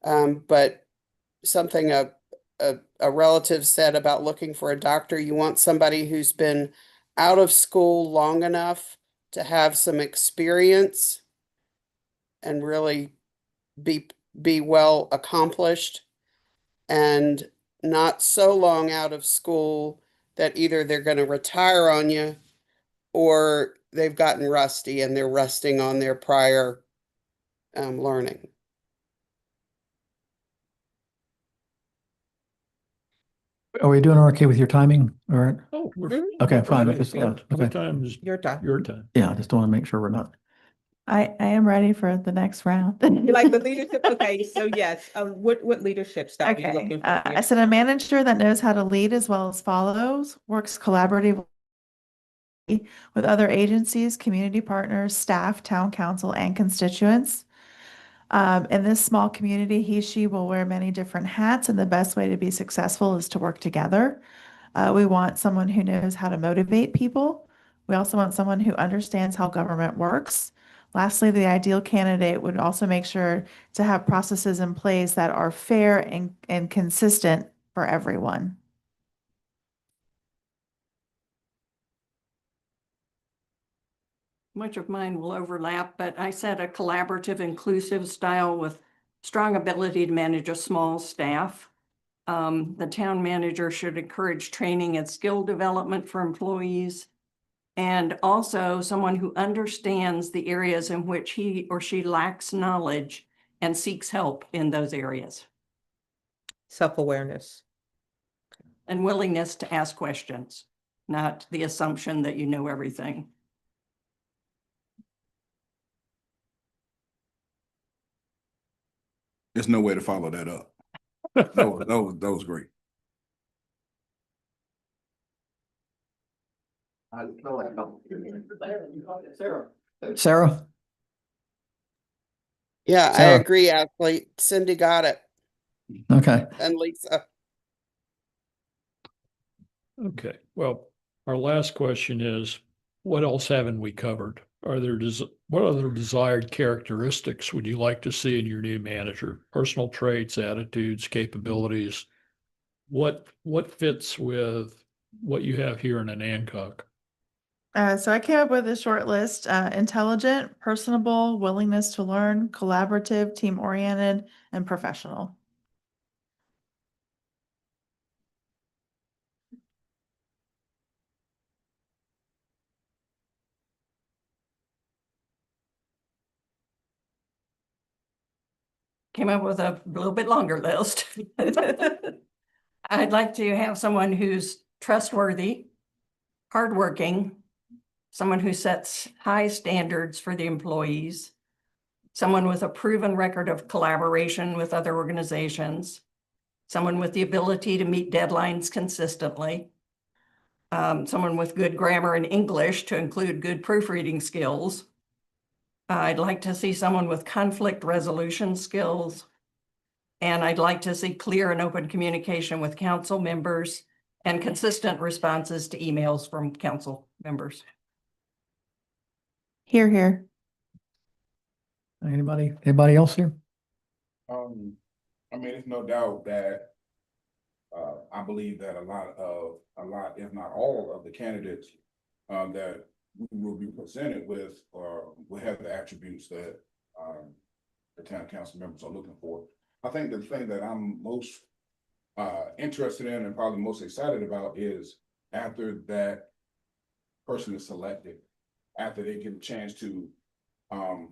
But something a relative said about looking for a doctor, you want somebody who's been out of school long enough to have some experience and really be well accomplished. and not so long out of school that either they're going to retire on you or they've gotten rusty and they're resting on their prior learning. Are we doing okay with your timing? All right. Oh, Okay, fine. okay, Just, yeah, What okay. time is Your time. your time? Yeah, I just want to make sure we're not. I am ready for the next round. You like the leadership? Okay, so yes, what leadership style are you Okay, looking for? I said a manager that knows how to lead as well as follows, works collaboratively with other agencies, community partners, staff, town council, and constituents. In this small community, she will wear many different hats, and the best way to be successful is to work together. We want someone who knows how to motivate people. We also want someone who understands how government works. Lastly, the ideal candidate would also make sure to have processes in place that are fair and consistent for everyone. Much of mine will overlap, but I said a collaborative, inclusive style with strong ability to manage a small staff. The town manager should encourage training and skill development for employees. And also someone who understands the areas in which he or she lacks knowledge and seeks help in those areas. Self-awareness. And willingness to ask questions, not the assumption that you know everything. There's no way to follow that up. That was great. Sarah? Yeah, I Sarah? agree, Ashley. Cindy got it. Okay. And Lisa. Okay, well, our last question is, what else haven't we covered? What other desired characteristics would you like to see in your new manager? Personal traits, attitudes, capabilities? What fits with what you have here in Anancock? So I came up with a short list, intelligent, personable, willingness to learn, collaborative, team-oriented, and professional. Came up with a little bit longer list. I'd like to have someone who's trustworthy, hardworking, someone who sets high standards for the employees, someone with a proven record of collaboration with other organizations, someone with the ability to meet deadlines consistently, someone with good grammar and English to include good proofreading skills. I'd like to see someone with conflict resolution skills. And I'd like to see clear and open communication with council members and consistent responses to emails from council members. Here, here. Anybody else here? I mean, there's no doubt that I believe that a lot, if not all of the candidates that we will be presented with will have the attributes that the town council members are looking for. I think the thing that I'm most interested in and probably most excited about is after that person is selected, after they get a chance to kind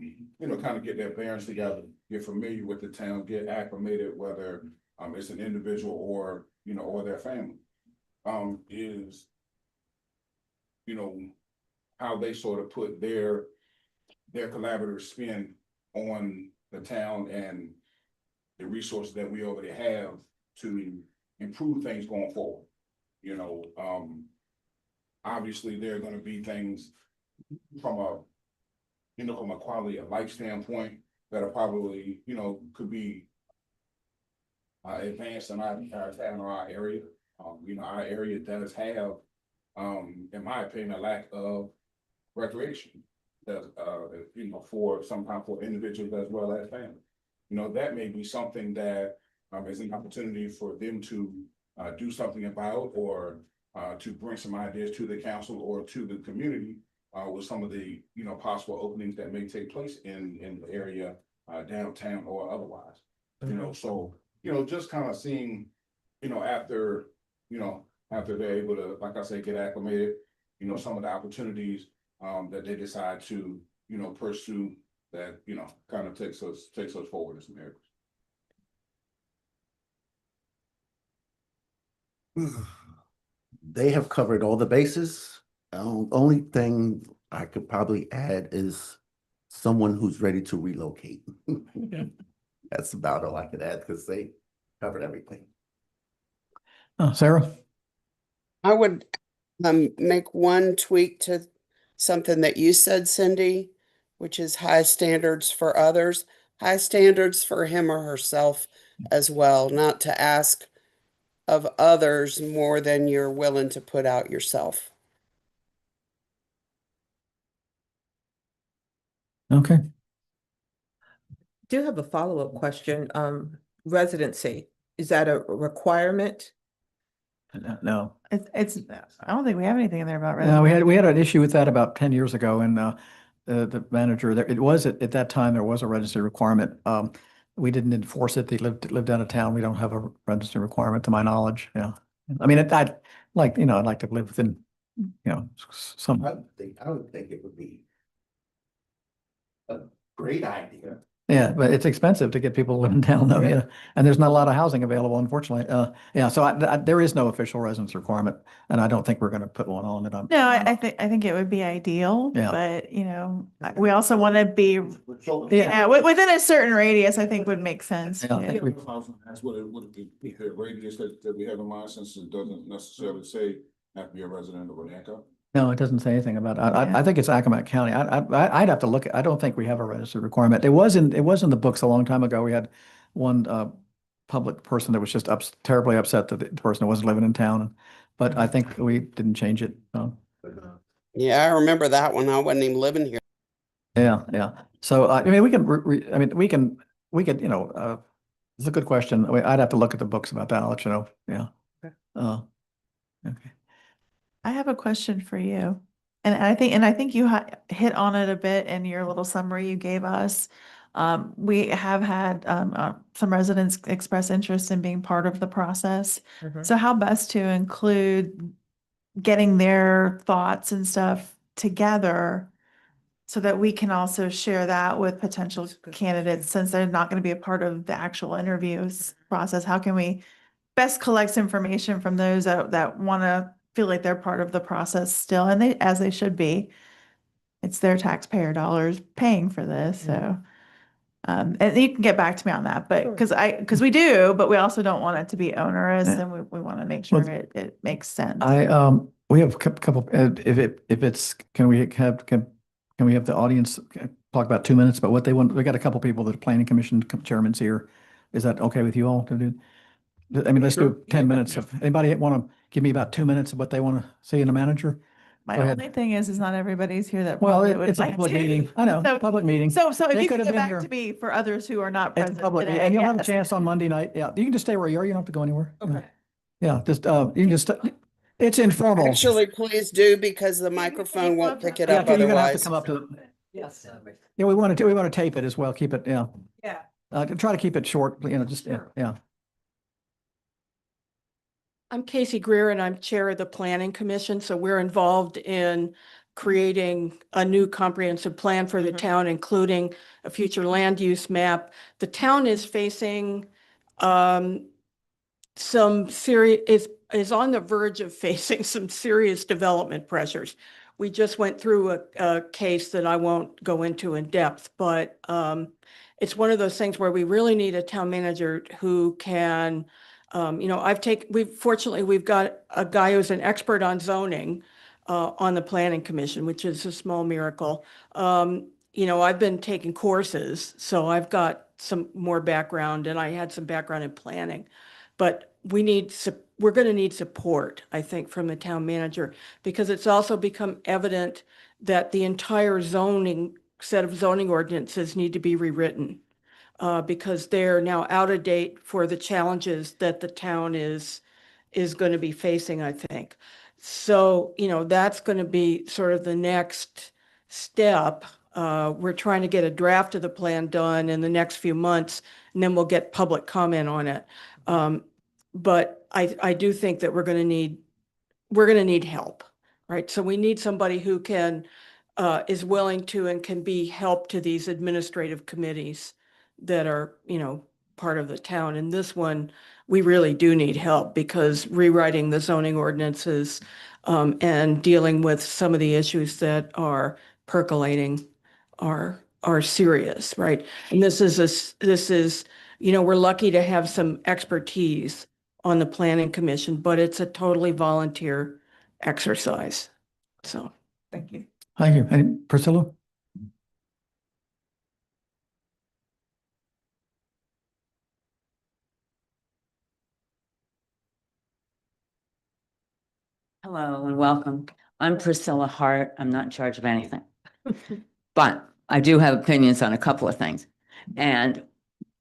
of get their bearings together, get familiar with the town, get acclimated, whether it's an individual or or their family, is how they sort of put their collaborative spin on the town and the resources that we already have to improve things going forward. Obviously there are going to be things from a quality of life standpoint that are probably, could be advanced in our town or our area. Our area does have, in my opinion, a lack of recreation. That, sometimes for individuals as well as families. That may be something that is an opportunity for them to do something about, or to bring some ideas to the council or to the community with some of the possible openings that may take place in the area, downtown or otherwise. So just kind of seeing, after, after they're able to, like I say, get acclimated, some of the opportunities that they decide to, pursue that, kind of takes us forward as Americans. They have covered all the bases. Only thing I could probably add is someone who's ready to relocate. That's about all I could add because they covered everything. Sarah? I would make one tweak to something that you said, Cindy, which is high standards for others, high standards for him or herself as well, not to ask of others more than you're willing to put out yourself. Okay. Do have a follow-up question. Residency, is that a requirement? No. It's, I don't think we have anything in there about. No, residential. we had an issue with that about 10 years ago, and the manager there, it was at that time there was a residency requirement. We didn't enforce it. They lived out of town. We don't have a residency requirement to my knowledge. Yeah. I mean, I'd like to live within, some. I would think it would be a great idea. Yeah, but it's expensive to get people living down though, yeah. And there's not a lot of housing available, unfortunately. Yeah, so there is no official residence requirement, and I don't think we're going to put one on it. No, I think it would be ideal, Yeah. but we also want to be, within a certain radius, I think would make sense. Yeah, I think we- That's what it would be, the radius that we have in mind, since it doesn't necessarily say have to be a resident of Winnetka. No, it doesn't say anything about, Yeah. I think it's Accomack County. I'd have to look, I don't think we have a registered requirement. It was in the books a long time ago. We had one public person that was just terribly upset that the person wasn't living in town. But I think we didn't change it. Yeah, I remember that one. I wasn't even living here. Yeah. So, I mean, we can, it's a good question. I'd have to look at the books about that. I'll let you know. Yeah. Okay. I have a question for you. And I think you hit on it a bit in your little summary you gave us. We have had some residents express interest in being part of the process. So how best to include getting their thoughts and stuff together so that we can also share that with potential candidates, since they're not going to be a part of the actual interviews process? How can we best collect information from those that want to feel like they're part of the process still, and as they should be? It's their taxpayer dollars paying for this, so. And you can get back to me on that, but because we do, but we also don't want it to be onerous, Yeah. and we want to make sure it makes sense. We have a couple, if it's, can we have the audience talk about 2 minutes about what they want? We got a couple people that are planning commission chairmans here. Is that okay with you all to do? I mean, let's do 10 minutes. If anybody want to give me about 2 minutes of what they want to see in a manager? My Go ahead. only thing is not everybody's here that Well, probably would it's a like public to. meeting. I know, So- public meeting. So if They you could could have get been here. back to me for others who are not It's present public, today, and you'll have a yes. chance on Monday night. Yeah, you can just stay where you are. You don't have to go anywhere. Yeah, just, you can just, it's informal. Actually, please do, because the microphone won't pick it Yeah, up you're gonna have to otherwise. come up to, Yes. yeah, we want to tape it as well. Keep it, yeah. Yeah. Try to keep it short, just, yeah. I'm Casey Greer and I'm Chair of the Planning Commission. So we're involved in creating a new comprehensive plan for the town, including a future land use map. The town is facing some serious, is on the verge of facing some serious development pressures. We just went through a case that I won't go into in depth, but it's one of those things where we really need a town manager who can, we've got a guy who's an expert on zoning on the planning commission, which is a small miracle. I've been taking courses, so I've got some more background, and I had some background in planning. But we're going to need support, I think, from the town manager, because it's also become evident that the entire set of zoning ordinances need to be rewritten because they're now out of date for the challenges that the town is going to be facing, I think. So, that's going to be sort of the next step We're trying to get a draft of the plan done in the next few months, and then we'll get public comment on it. But I do think that we're going to need help, right? So we need somebody who is willing to and can be help to these administrative committees that are, part of the town. And this one, we really do need help because rewriting the zoning ordinances and dealing with some of the issues that are percolating are serious, right? And this is, we're lucky to have some expertise on the planning commission, but it's a totally volunteer exercise. So, thank you. Thank you. And Priscilla? Hello and welcome. I'm Priscilla Hart. I'm not in charge of anything. But I do have opinions on a couple of things. And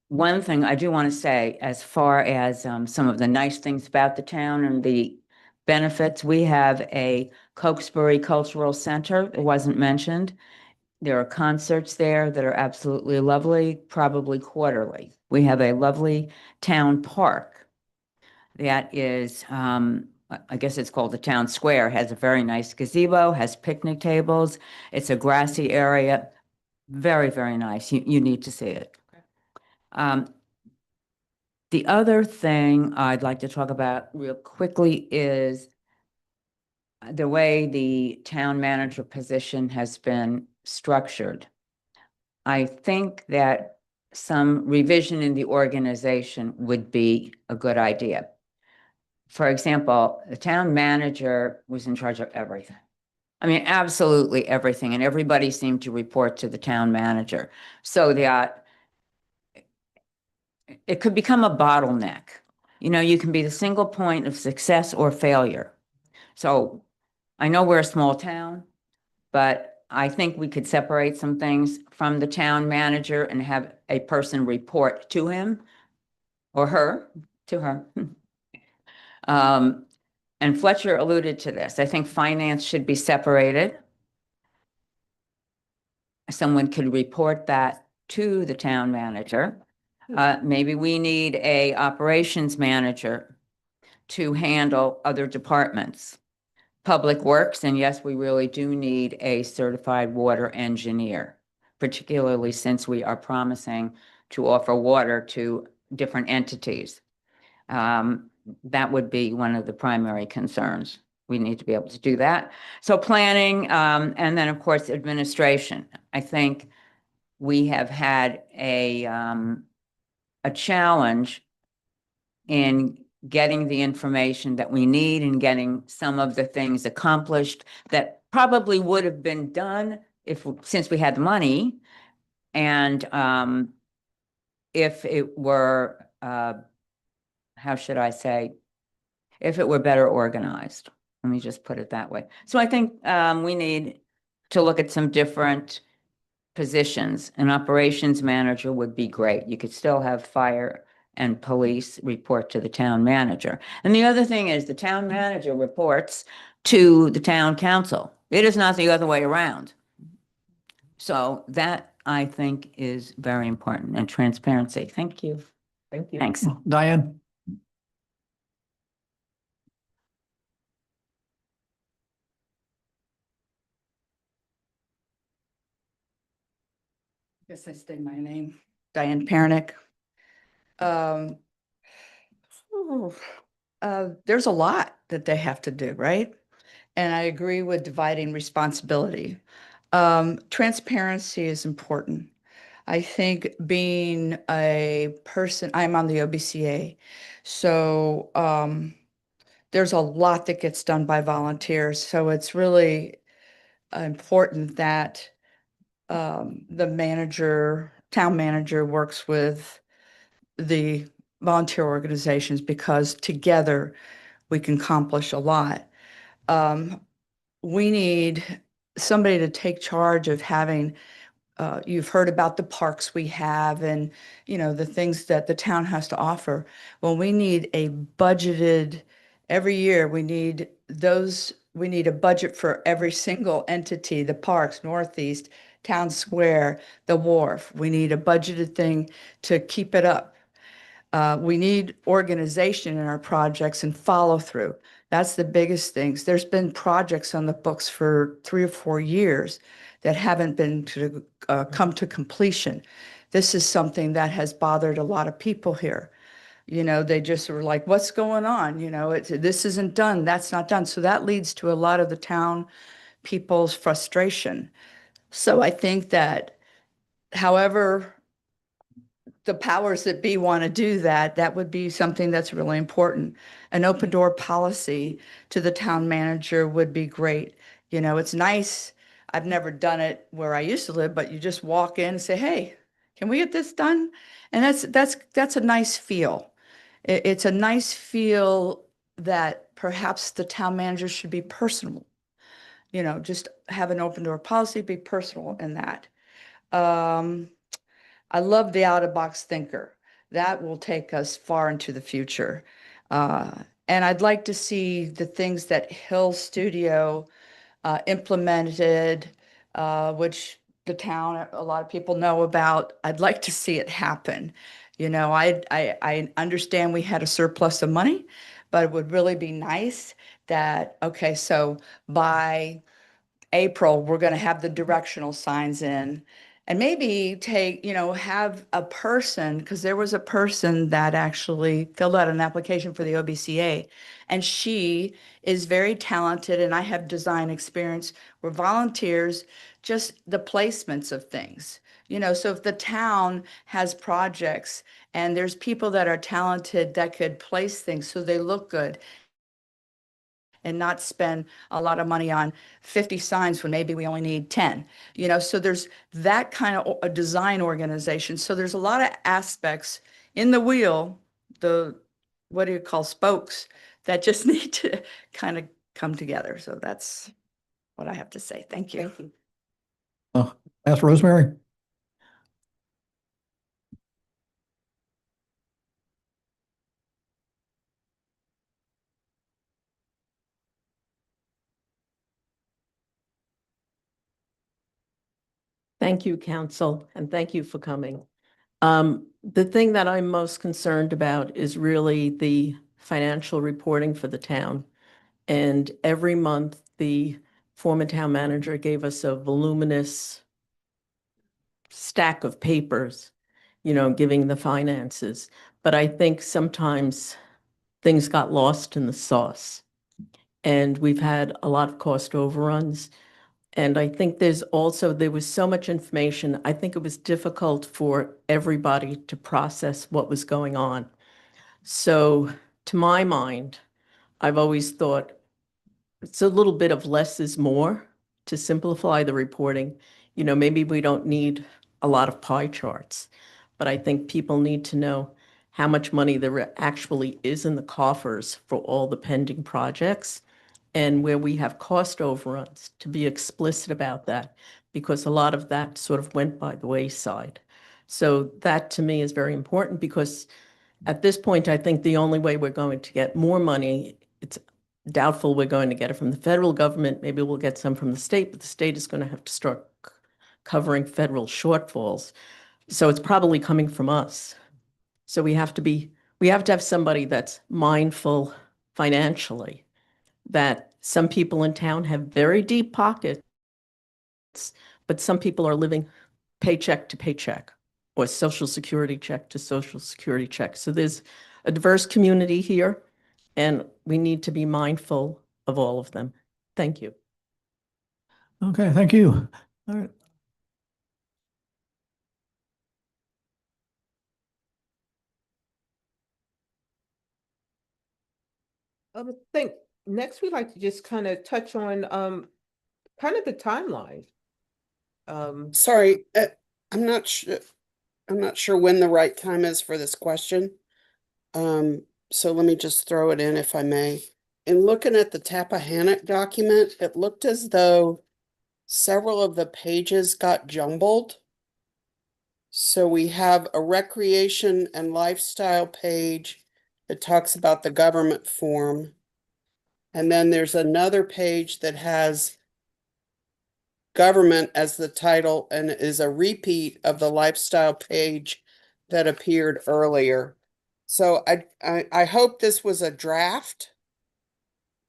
one thing I do want to say, as far as some of the nice things about the town and the benefits, we have a Cokesbury Cultural Center. It wasn't mentioned. There are concerts there that are absolutely lovely, probably quarterly. We have a lovely town park that is, I guess it's called the Town Square, has a very nice gazebo, has picnic tables. It's a grassy area. Very, very nice. You need to see it. The other thing I'd like to talk about real quickly is the way the town manager position has been structured. I think that some revision in the organization would be a good idea. For example, the town manager was in charge of everything. I mean, absolutely everything, and everybody seemed to report to the town manager, so that it could become a bottleneck. You can be the single point of success or failure. So I know we're a small town, but I think we could separate some things from the town manager and have a person report to him or her, to her. And Fletcher alluded to this. I think finance should be separated. Someone could report that to the town manager. Maybe we need a operations manager to handle other departments. Public Works, and yes, we really do need a certified water engineer, particularly since we are promising to offer water to different entities. That would be one of the primary concerns. We need to be able to do that. So planning, and then of course, administration. I think we have had a challenge in getting the information that we need and getting some of the things accomplished that probably would have been done since we had the money. And if it were, how should I say, if it were better organized, let me just put it that way. So I think we need to look at some different positions. An operations manager would be great. You could still have fire and police report to the town manager. And the other thing is the town manager reports to the town council. It is not the other way around. So that I think is very important, and transparency. Thank you. Thank you. Thanks. Diane? Guess I stayed my name, Diane Pernick. There's a lot that they have to do, right? And I agree with dividing responsibility. Transparency is important. I think being a person, I'm on the OBCA, so there's a lot that gets done by volunteers. So it's really important that the town manager works with the volunteer organizations because together we can accomplish a lot. We need somebody to take charge of having, you've heard about the parks we have and, the things that the town has to offer. Well, we need a budgeted, every year we need a budget for every single entity, the parks, Northeast, Town Square, the wharf. We need a budgeted thing to keep it up. We need organization in our projects and follow through. That's the biggest things. There's been projects on the books for 3 or 4 years that haven't been come to completion. This is something that has bothered a lot of people here. You know, they just were like, what's going on? You know, this isn't done, that's not done. So that leads to a lot of the town people's frustration. So I think that however the powers that be want to do that, that would be something that's really important. An open door policy to the town manager would be great. You know, it's nice. I've never done it where I used to live, but you just walk in and say, hey, can we get this done? And that's a nice feel. It's a nice feel that perhaps the town manager should be personal. You know, just have an open door policy, be personal in that. I love the out of box thinker. That will take us far into the future. And I'd like to see the things that Hill Studio implemented, which the town, a lot of people know about. I'd like to see it happen. You know, I understand we had a surplus of money, but it would really be nice that, okay, so by April, we're going to have the directional signs in and maybe take, you know, have a person, because there was a person that actually filled out an application for the OBCA, and she is very talented, and I have design experience. We're volunteers, just the placements of things. You know, so if the town has projects and there's people that are talented that could place things so they look good, and not spend a lot of money on 50 signs when maybe we only need 10. You know, so there's that kind of a design organization. So there's a lot of aspects in the wheel, the, what do you call, spokes, that just need to kind of come together. So that's what I have to say. Thank you. Ask Rosemary. Thank you, council, and thank you for coming. The thing that I'm most concerned about is really the financial reporting for the town. And every month, the former town manager gave us a voluminous stack of papers, you know, giving the finances. But I think sometimes things got lost in the sauce. And we've had a lot of cost overruns. And I think there was so much information. I think it was difficult for everybody to process what was going on. So to my mind, I've always thought it's a little bit of less is more to simplify the reporting. You know, maybe we don't need a lot of pie charts, but I think people need to know how much money there actually is in the coffers for all the pending projects, and where we have cost overruns, to be explicit about that, because a lot of that sort of went by the wayside. So that to me is very important, because at this point, I think the only way we're going to get more money, it's doubtful we're going to get it from the federal government. Maybe we'll get some from the state, but the state is going to have to start covering federal shortfalls. So it's probably coming from us. So we have to have somebody that's mindful financially, that some people in town have very deep pockets, but some people are living paycheck to paycheck or social security check to social security check. So there's a diverse community here, and we need to be mindful of all of them. Thank you. Okay, thank you. All right. I think next we'd like to just kind of touch on kind of the timeline. Sorry, I'm not sure. I'm not sure when the right time is for this question. So let me just throw it in if I may. In looking at the Tappahannock document, it looked as though several of the pages got jumbled. So we have a recreation and lifestyle page that talks about the government form. And then there's another page that has government as the title and is a repeat of the lifestyle page that appeared earlier. So I hope this was a draft.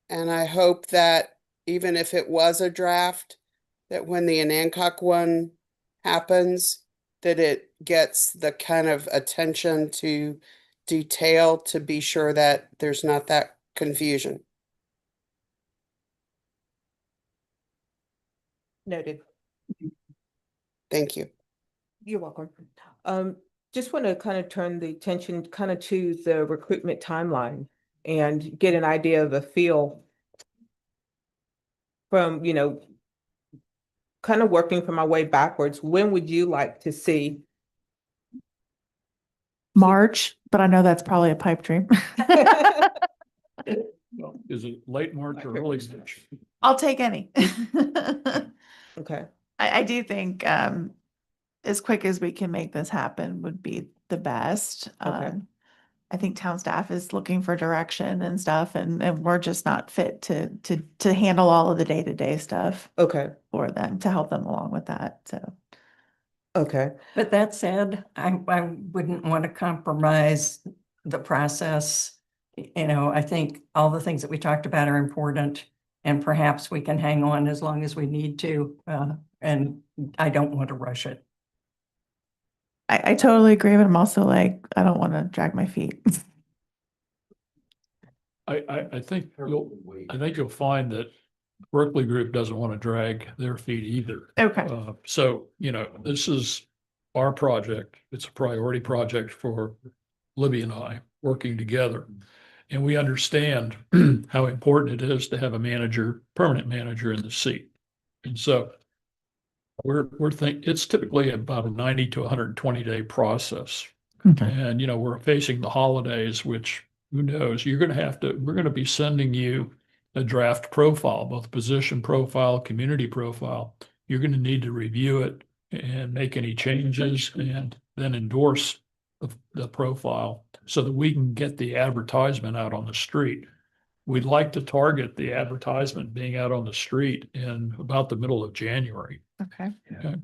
And I hope that even if it was a draft, that when the Anancock one happens, that it gets the kind of attention to detail to be sure that there's not that confusion. Noted. Thank you. You're welcome. Just want to kind of turn the attention kind of to the recruitment timeline and get an idea of a feel from, kind of working from my way backwards. When would you like to see? March, but I know that's probably a pipe dream. Well, is it late March or early March? I'll take any. Okay. I do think as quick as we can make this happen would be the best. Okay. I think town staff is looking for direction and stuff, and we're just not fit to handle all of the day-to-day stuff Okay. for them, to help them along with that. So Okay. But that said, I wouldn't want to compromise the process. I think all the things that we talked about are important, and perhaps we can hang on as long as we need to. And I don't want to rush it. I totally agree, but I'm also like, I don't want to drag my feet. I think you'll find that Berkley Group doesn't want to drag their feet either. Okay. So, this is our project. It's a priority project for Libby and I working together. And we understand how important it is to have a manager, permanent manager in the seat. And so we're thinking it's typically about a 90 to 120 day process. Okay. And, we're facing the holidays, which who knows, we're going to be sending you a draft profile, both position profile, community profile. You're going to need to review it and make any changes and then endorse the profile so that we can get the advertisement out on the street. We'd like to target the advertisement being out on the street in about the middle of January. Okay. Okay.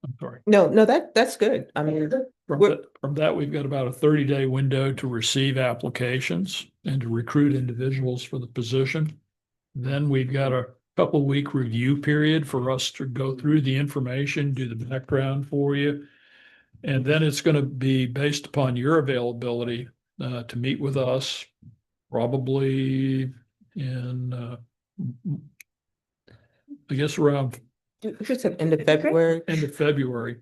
I'm sorry. No, that's good. I mean, From that, we've got about a 30-day window to receive applications and to recruit individuals for the position. Then we've got a couple-week review period for us to go through the information, do the background for you. And then it's going to be based upon your availability to meet with us, probably in, I guess, around just at end of February. end of February.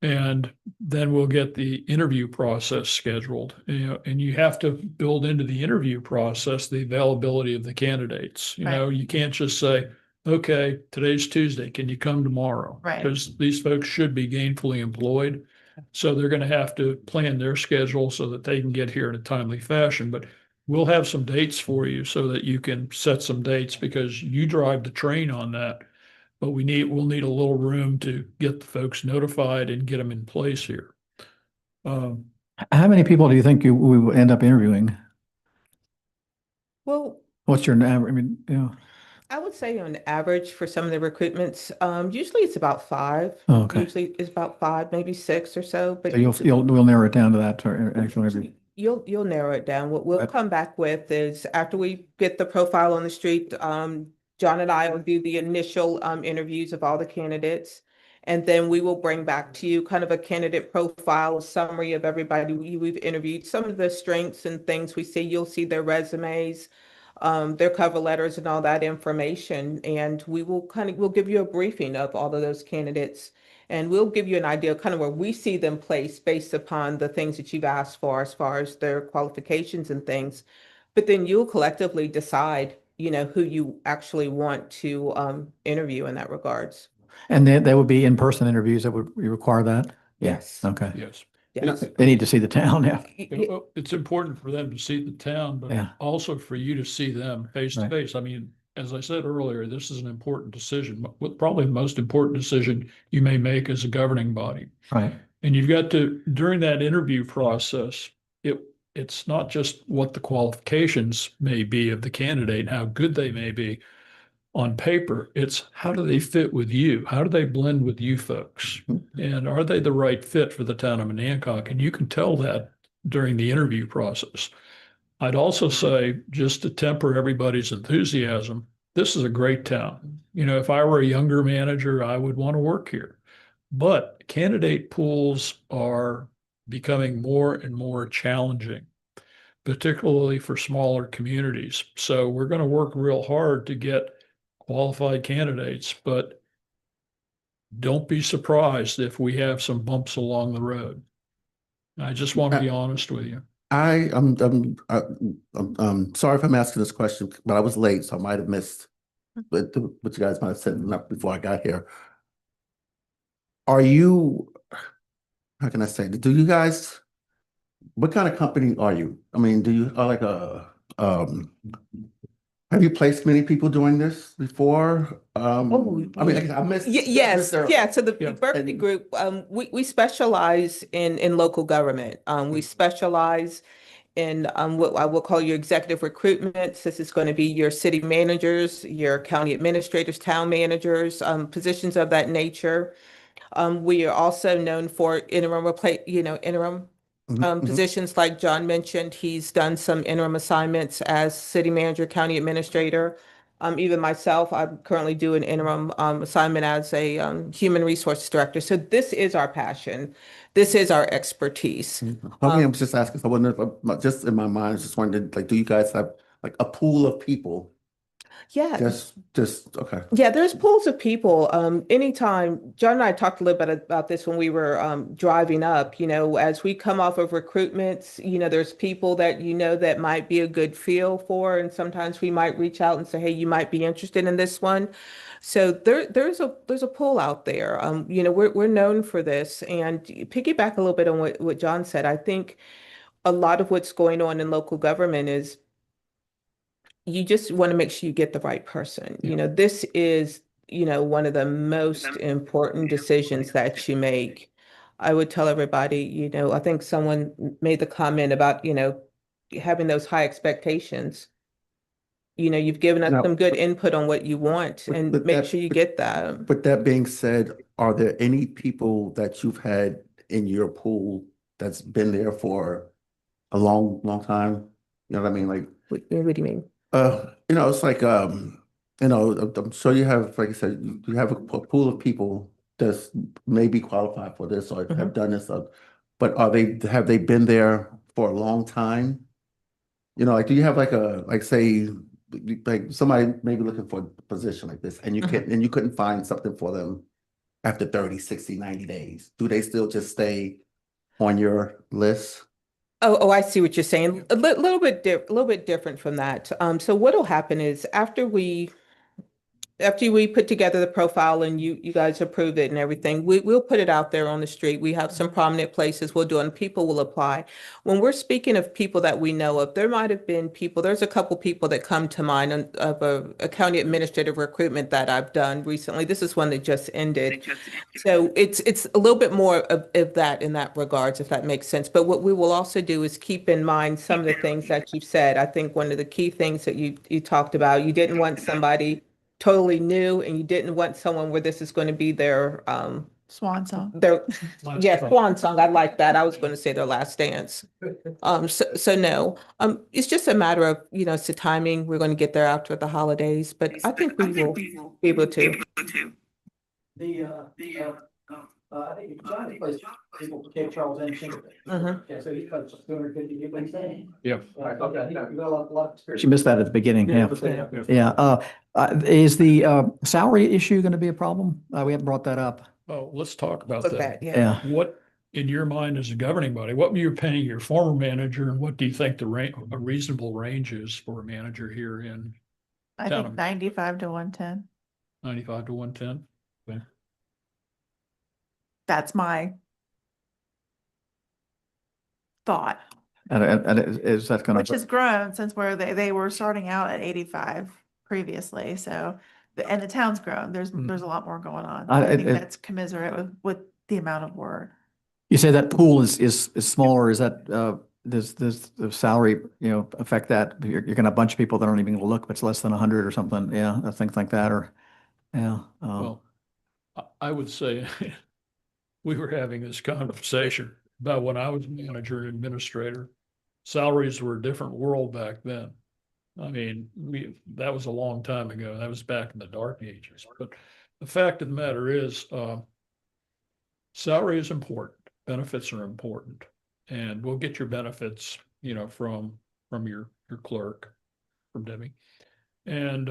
And then we'll get the interview process scheduled, and you have to build into the interview process the availability of the candidates. You can't just say, okay, today's Tuesday, can you come tomorrow? Right. Because these folks should be gainfully employed. So they're going to have to plan their schedule so that they can get here in a timely fashion. But we'll have some dates for you so that you can set some dates, because you drive the train on that. But we'll need a little room to get the folks notified and get them in place here. How many people do you think we will end up interviewing? Well, What's your average? I mean, I would say on average for some of the recruitments, usually it's about 5. Oh, okay. Usually it's about 5, maybe 6 or so. But so we'll narrow it down to that actual interview. you'll narrow it down. What we'll come back with is, after we get the profile on the street, John and I will do the initial interviews of all the candidates. And then we will bring back to you kind of a candidate profile, a summary of everybody we've interviewed, some of the strengths and things we see. You'll see their resumes, their cover letters and all that information. And we'll give you a briefing of all of those candidates. And we'll give you an idea of kind of where we see them placed based upon the things that you've asked for as far as their qualifications and things. But then you'll collectively decide, who you actually want to interview in that regards. And they would be in-person interviews that would require that? Yes. Okay. Yes. Yes. They need to see the town, yeah. It's important for them to see the town, but Yeah. also for you to see them face to Right. face. I mean, as I said earlier, this is an important decision, probably the most important decision you may make as a governing body. Right. And you've got to, during that interview process, it's not just what the qualifications may be of the candidate, how good they may be, on paper. It's how do they fit with you? How do they blend with you folks? And are they the right fit for the town of Monancock? And you can tell that during the interview process. I'd also say, just to temper everybody's enthusiasm, this is a great town. You know, if I were a younger manager, I would want to work here. But candidate pools are becoming more and more challenging, particularly for smaller communities. So we're going to work real hard to get qualified candidates, but don't be surprised if we have some bumps along the road. I just want to be honest with you. I'm sorry if I'm asking this question, but I was late, so I might have missed what you guys might have said enough before I got here. Are you, how can I say, do you guys, what kind of company are you? I mean, do you are like have you placed many people doing this before? I mean, I missed. Yes, yeah. So the Yeah. Berkeley Group, we specialize in local government. We specialize in what I will call your executive recruitments. This is going to be your city managers, your county administrators, town managers, positions of that nature. We are also known for interim interim positions like John mentioned. He's done some interim assignments as city manager, county administrator. Even myself, I'm currently doing interim assignment as a human resources director. So this is our passion. This is our expertise. Okay, I'm just asking. So I wonder if just in my mind, I was just wondering, like, do you guys have like a pool of people? Yeah. Just okay. Yeah, there's pools of people. Anytime, John and I talked a little bit about this when we were driving up, as we come off of recruitments, there's people that that might be a good feel for, and sometimes we might reach out and say, hey, you might be interested in this one. So there's a pool out there. We're known for this. And piggyback a little bit on what John said, I think a lot of what's going on in local government is you just want to make sure you get the right person. This is, one of the most important decisions that you make. I would tell everybody, I think someone made the comment about, having those high expectations. You've given us Now, some good input on what you want, and but make that- sure you get that. But that being said, are there any people that you've had in your pool that's been there for a long, long time? You know what I mean? Like, What do you mean? it's like, I'm sure you have, like I said, you have a pool of people that's maybe qualified for this or have done this, but have they been there for a long time? Like, do you have like say, like somebody maybe looking for a position like this and you couldn't find something for them after 30, 60, 90 days? Do they still just stay on your list? Oh, I see what you're saying. A little bit different from that. So what'll happen is after we put together the profile and you guys approve it and everything, we'll put it out there on the street. We have some prominent places we'll do, and people will apply. When we're speaking of people that we know of, there might have been people, there's a couple people that come to mind of a county administrative recruitment that I've done recently. This is one that just ended. So it's a little bit more of that in that regards, if that makes sense. But what we will also do is keep in mind some of the things that you've said. I think one of the key things that you talked about, you didn't want somebody totally new, and you didn't want someone where this is going to be their Swan song. swan song. I like that. I was going to say their last dance. So no. It's just a matter of, it's the timing. We're going to get there after the holidays, but I think we will be able to. I think John's place, people Cape Charles and Shingle. Yeah, so he's got 250 people. Yeah. Okay, you got a lot of experience. You missed that at the beginning, yeah. Yeah. Yeah, is the salary issue going to be a problem? We haven't brought that up. Oh, let's talk about Look that. at, yeah. What, in your mind as a governing body, what were you paying your former manager, and what do you think a reasonable range is for a manager here in I Town think of- 95 to 110. 95 to 110? Okay. That's my thought, And is that going which to? has grown since where they were starting out at 85 previously. So, and the town's grown. There's a lot more going on. I think that's commiserate with the amount of work. You say that pool is smaller. Is that does the salary, affect that? You're gonna have a bunch of people that aren't even gonna look, if it's less than 100 or something, yeah, things like that, or, yeah. Well, I would say we were having this conversation about when I was manager and administrator. Salaries were a different world back then. I mean, that was a long time ago. That was back in the dark ages. But the fact of the matter is, salary is important. Benefits are important. And we'll get your benefits, from your clerk, from Debbie. And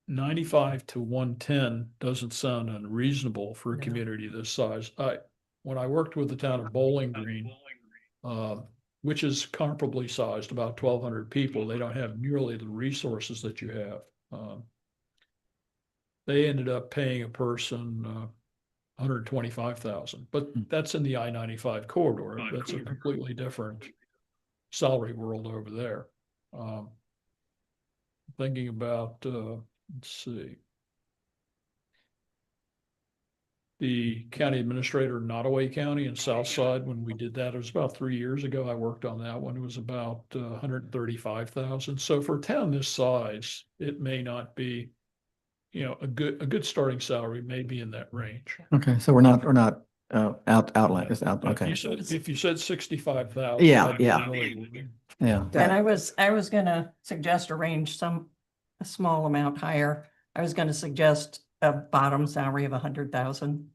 95 to 110 doesn't sound unreasonable for a community this size. When I worked with the town of Bowling Green, which is comparably sized, about 1,200 people, they don't have nearly the resources that you have. They ended up paying a person 125,000, but that's in the I-95 corridor. That's a completely different salary world over there. Thinking about, let's see. The county administrator in Nottaway County in Southside, when we did that, it was about 3 years ago. I worked on that one. It was about 135,000. So for a town this size, it may not be, a good starting salary may be in that range. Okay, so we're not outlet, okay. If you said 65,000. Yeah, I'd be yeah. really- Yeah. And I was gonna suggest a range, a small amount higher. I was gonna suggest a bottom salary of 100,000.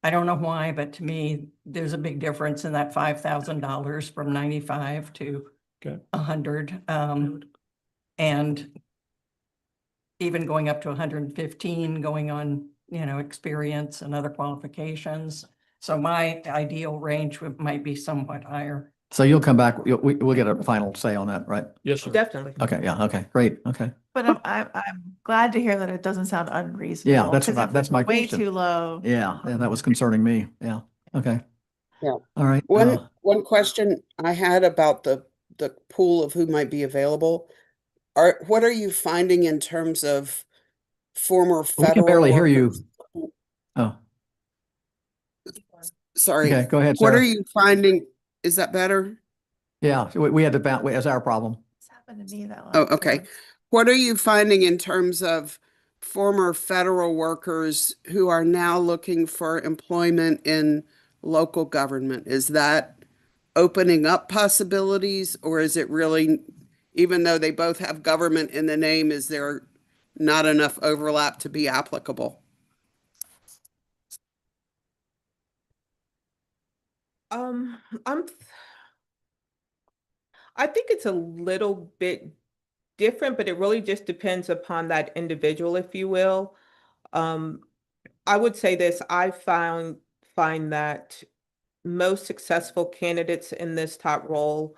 I don't know why, but to me, there's a big difference in that $5,000 from 95 to Okay. 100. And even going up to 115, going on, experience and other qualifications. So my ideal range might be somewhat higher. So you'll come back, we'll get a final say on that, right? Yes, sir. Definitely. Okay, yeah, okay, great, okay. But I'm glad to hear that it doesn't sound unreasonable. that's 'cause what I- if that's it's my way question. too low. Yeah, that was concerning me, yeah, okay. Yeah. All right. One question I had about the pool of who might be available. What are you finding in terms of former We can federal barely hear you. workers? Oh, Sorry. okay, go ahead, What are Sarah. you finding? Is that better? Yeah, we had to, that's our problem. It's happened to me that Oh, last okay. time. What are you finding in terms of former federal workers who are now looking for employment in local government? Is that opening up possibilities, or is it really, even though they both have government in the name, is there not enough overlap to be applicable? I think it's a little bit different, but it really just depends upon that individual, if you will. Um, I would say this, find that most successful candidates in this top role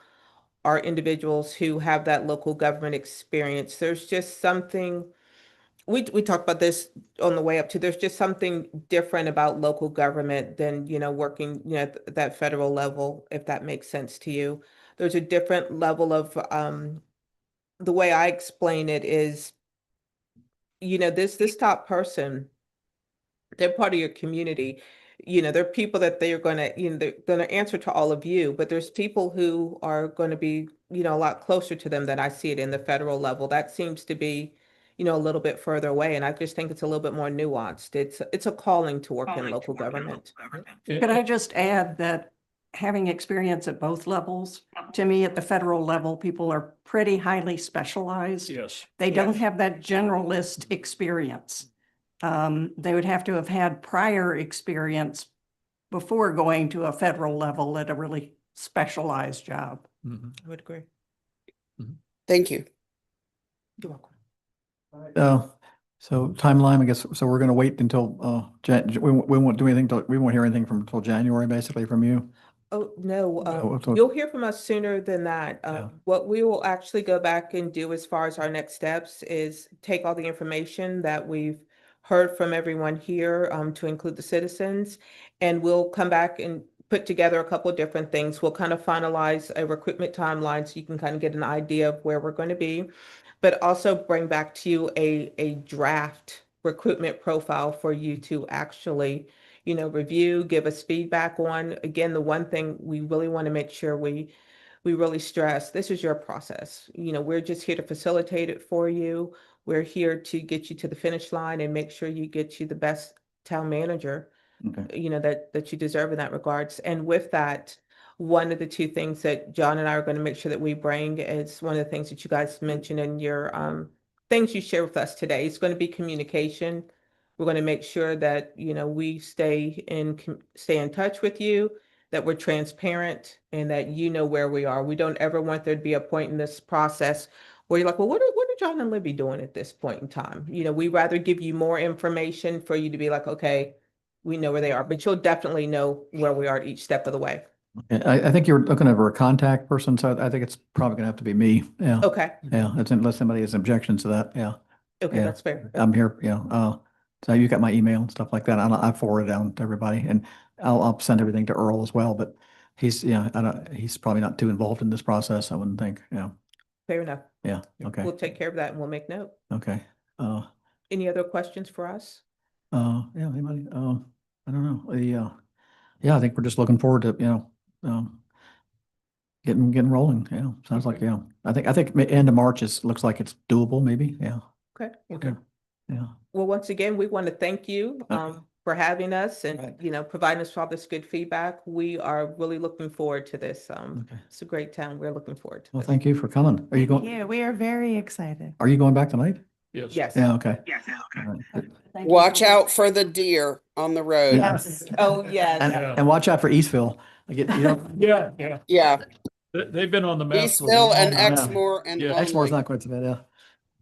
are individuals who have that local government experience. There's just something, we talked about this on the way up too. There's just something different about local government than, working, at that federal level, if that makes sense to you. There's a different level of, the way I explain it is, this top person, they're part of your community. They're people that they're gonna, they're gonna answer to all of you, but there's people who are gonna be, a lot closer to them than I see it in the federal level. That seems to be, a little bit further away, and I just think it's a little bit more nuanced. It's a calling to work in local government. Could I just add that having experience at both levels, to me, at the federal level, people are pretty highly specialized. Yes. They don't have that generalist experience. They would have to have had prior experience before going to a federal level at a really specialized job. Mhm. I would agree. Thank you. You're welcome. So timeline, I guess, so we're gonna wait until, we won't do anything we won't hear anything from until January, basically, from you? Oh, no, so- you'll hear from us sooner than that. Yeah. What we will actually go back and do as far as our next steps is take all the information that we've heard from everyone here, to include the citizens, and we'll come back and put together a couple of different things. We'll kind of finalize a recruitment timeline so you can kind of get an idea of where we're going to be, but also bring back to you a draft recruitment profile for you to actually, review, give us feedback on. Again, the one thing we really want to make sure we really stress, this is your process. We're just here to facilitate it for you. We're here to get you to the finish line and make sure you get you the best town manager, Okay. that you deserve in that regards. And with that, one of the two things that John and I are going to make sure that we bring is one of the things that you guys mentioned in your things you share with us today. It's going to be communication. We're going to make sure that, we stay in touch with you, that we're transparent, and that you know where we are. We don't ever want there to be a point in this process where you're like, well, what are John and Libby doing at this point in time? We rather give you more information for you to be like, okay, we know where they are, but you'll definitely know where we are at each step of the way. Okay. I think you're looking for a contact person, so I think it's probably gonna have to be me. Yeah. Okay, Yeah, it's unless somebody has objections to that. Yeah. okay, Yeah. that's fair. I'm here, so you got my email and stuff like that. I forward it down to everybody, and I'll send everything to Earl as well, but he's probably not too involved in this process, I wouldn't think. Yeah. Fair enough. Yeah. Okay. We'll take care of that and we'll make note. Okay. Any other questions for us? Yeah, anybody, I don't know. Yeah, I think we're just looking forward to, getting rolling. Yeah. Sounds like, yeah. I think end of March looks like it's doable, maybe. Yeah. Okay. Okay. Yeah. Well, once again, we want to thank you for having us and, Right. providing us all this good feedback. We are really looking forward to this. Okay. It's a great town. We're looking forward to Well, this. thank you for coming. Are you going, Yeah, we are very excited. are you going back tonight? Yes. Yes. Yeah, okay. All right. Watch out for the deer on the road. Yes. Oh, yes. And watch out for Eastville. Yeah, yeah. Yeah, They've been on the map. for a Eastville long and time. Exmoor and Yeah. Exmoor's Holmley. not quite so bad, yeah.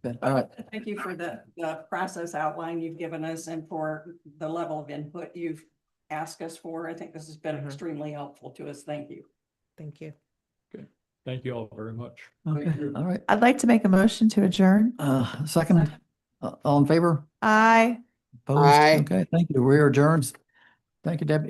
Good. All right. Thank you for the process outline you've given us and for the level of input you've asked us for. I think this has been extremely helpful to us. Thank you. Thank you. Thank you all very much. Okay, all right. I'd like to make a motion to adjourn. Second, all in favor? Aye. Opposed? Aye. Okay, thank you. We're adjourned. Thank you, Debbie.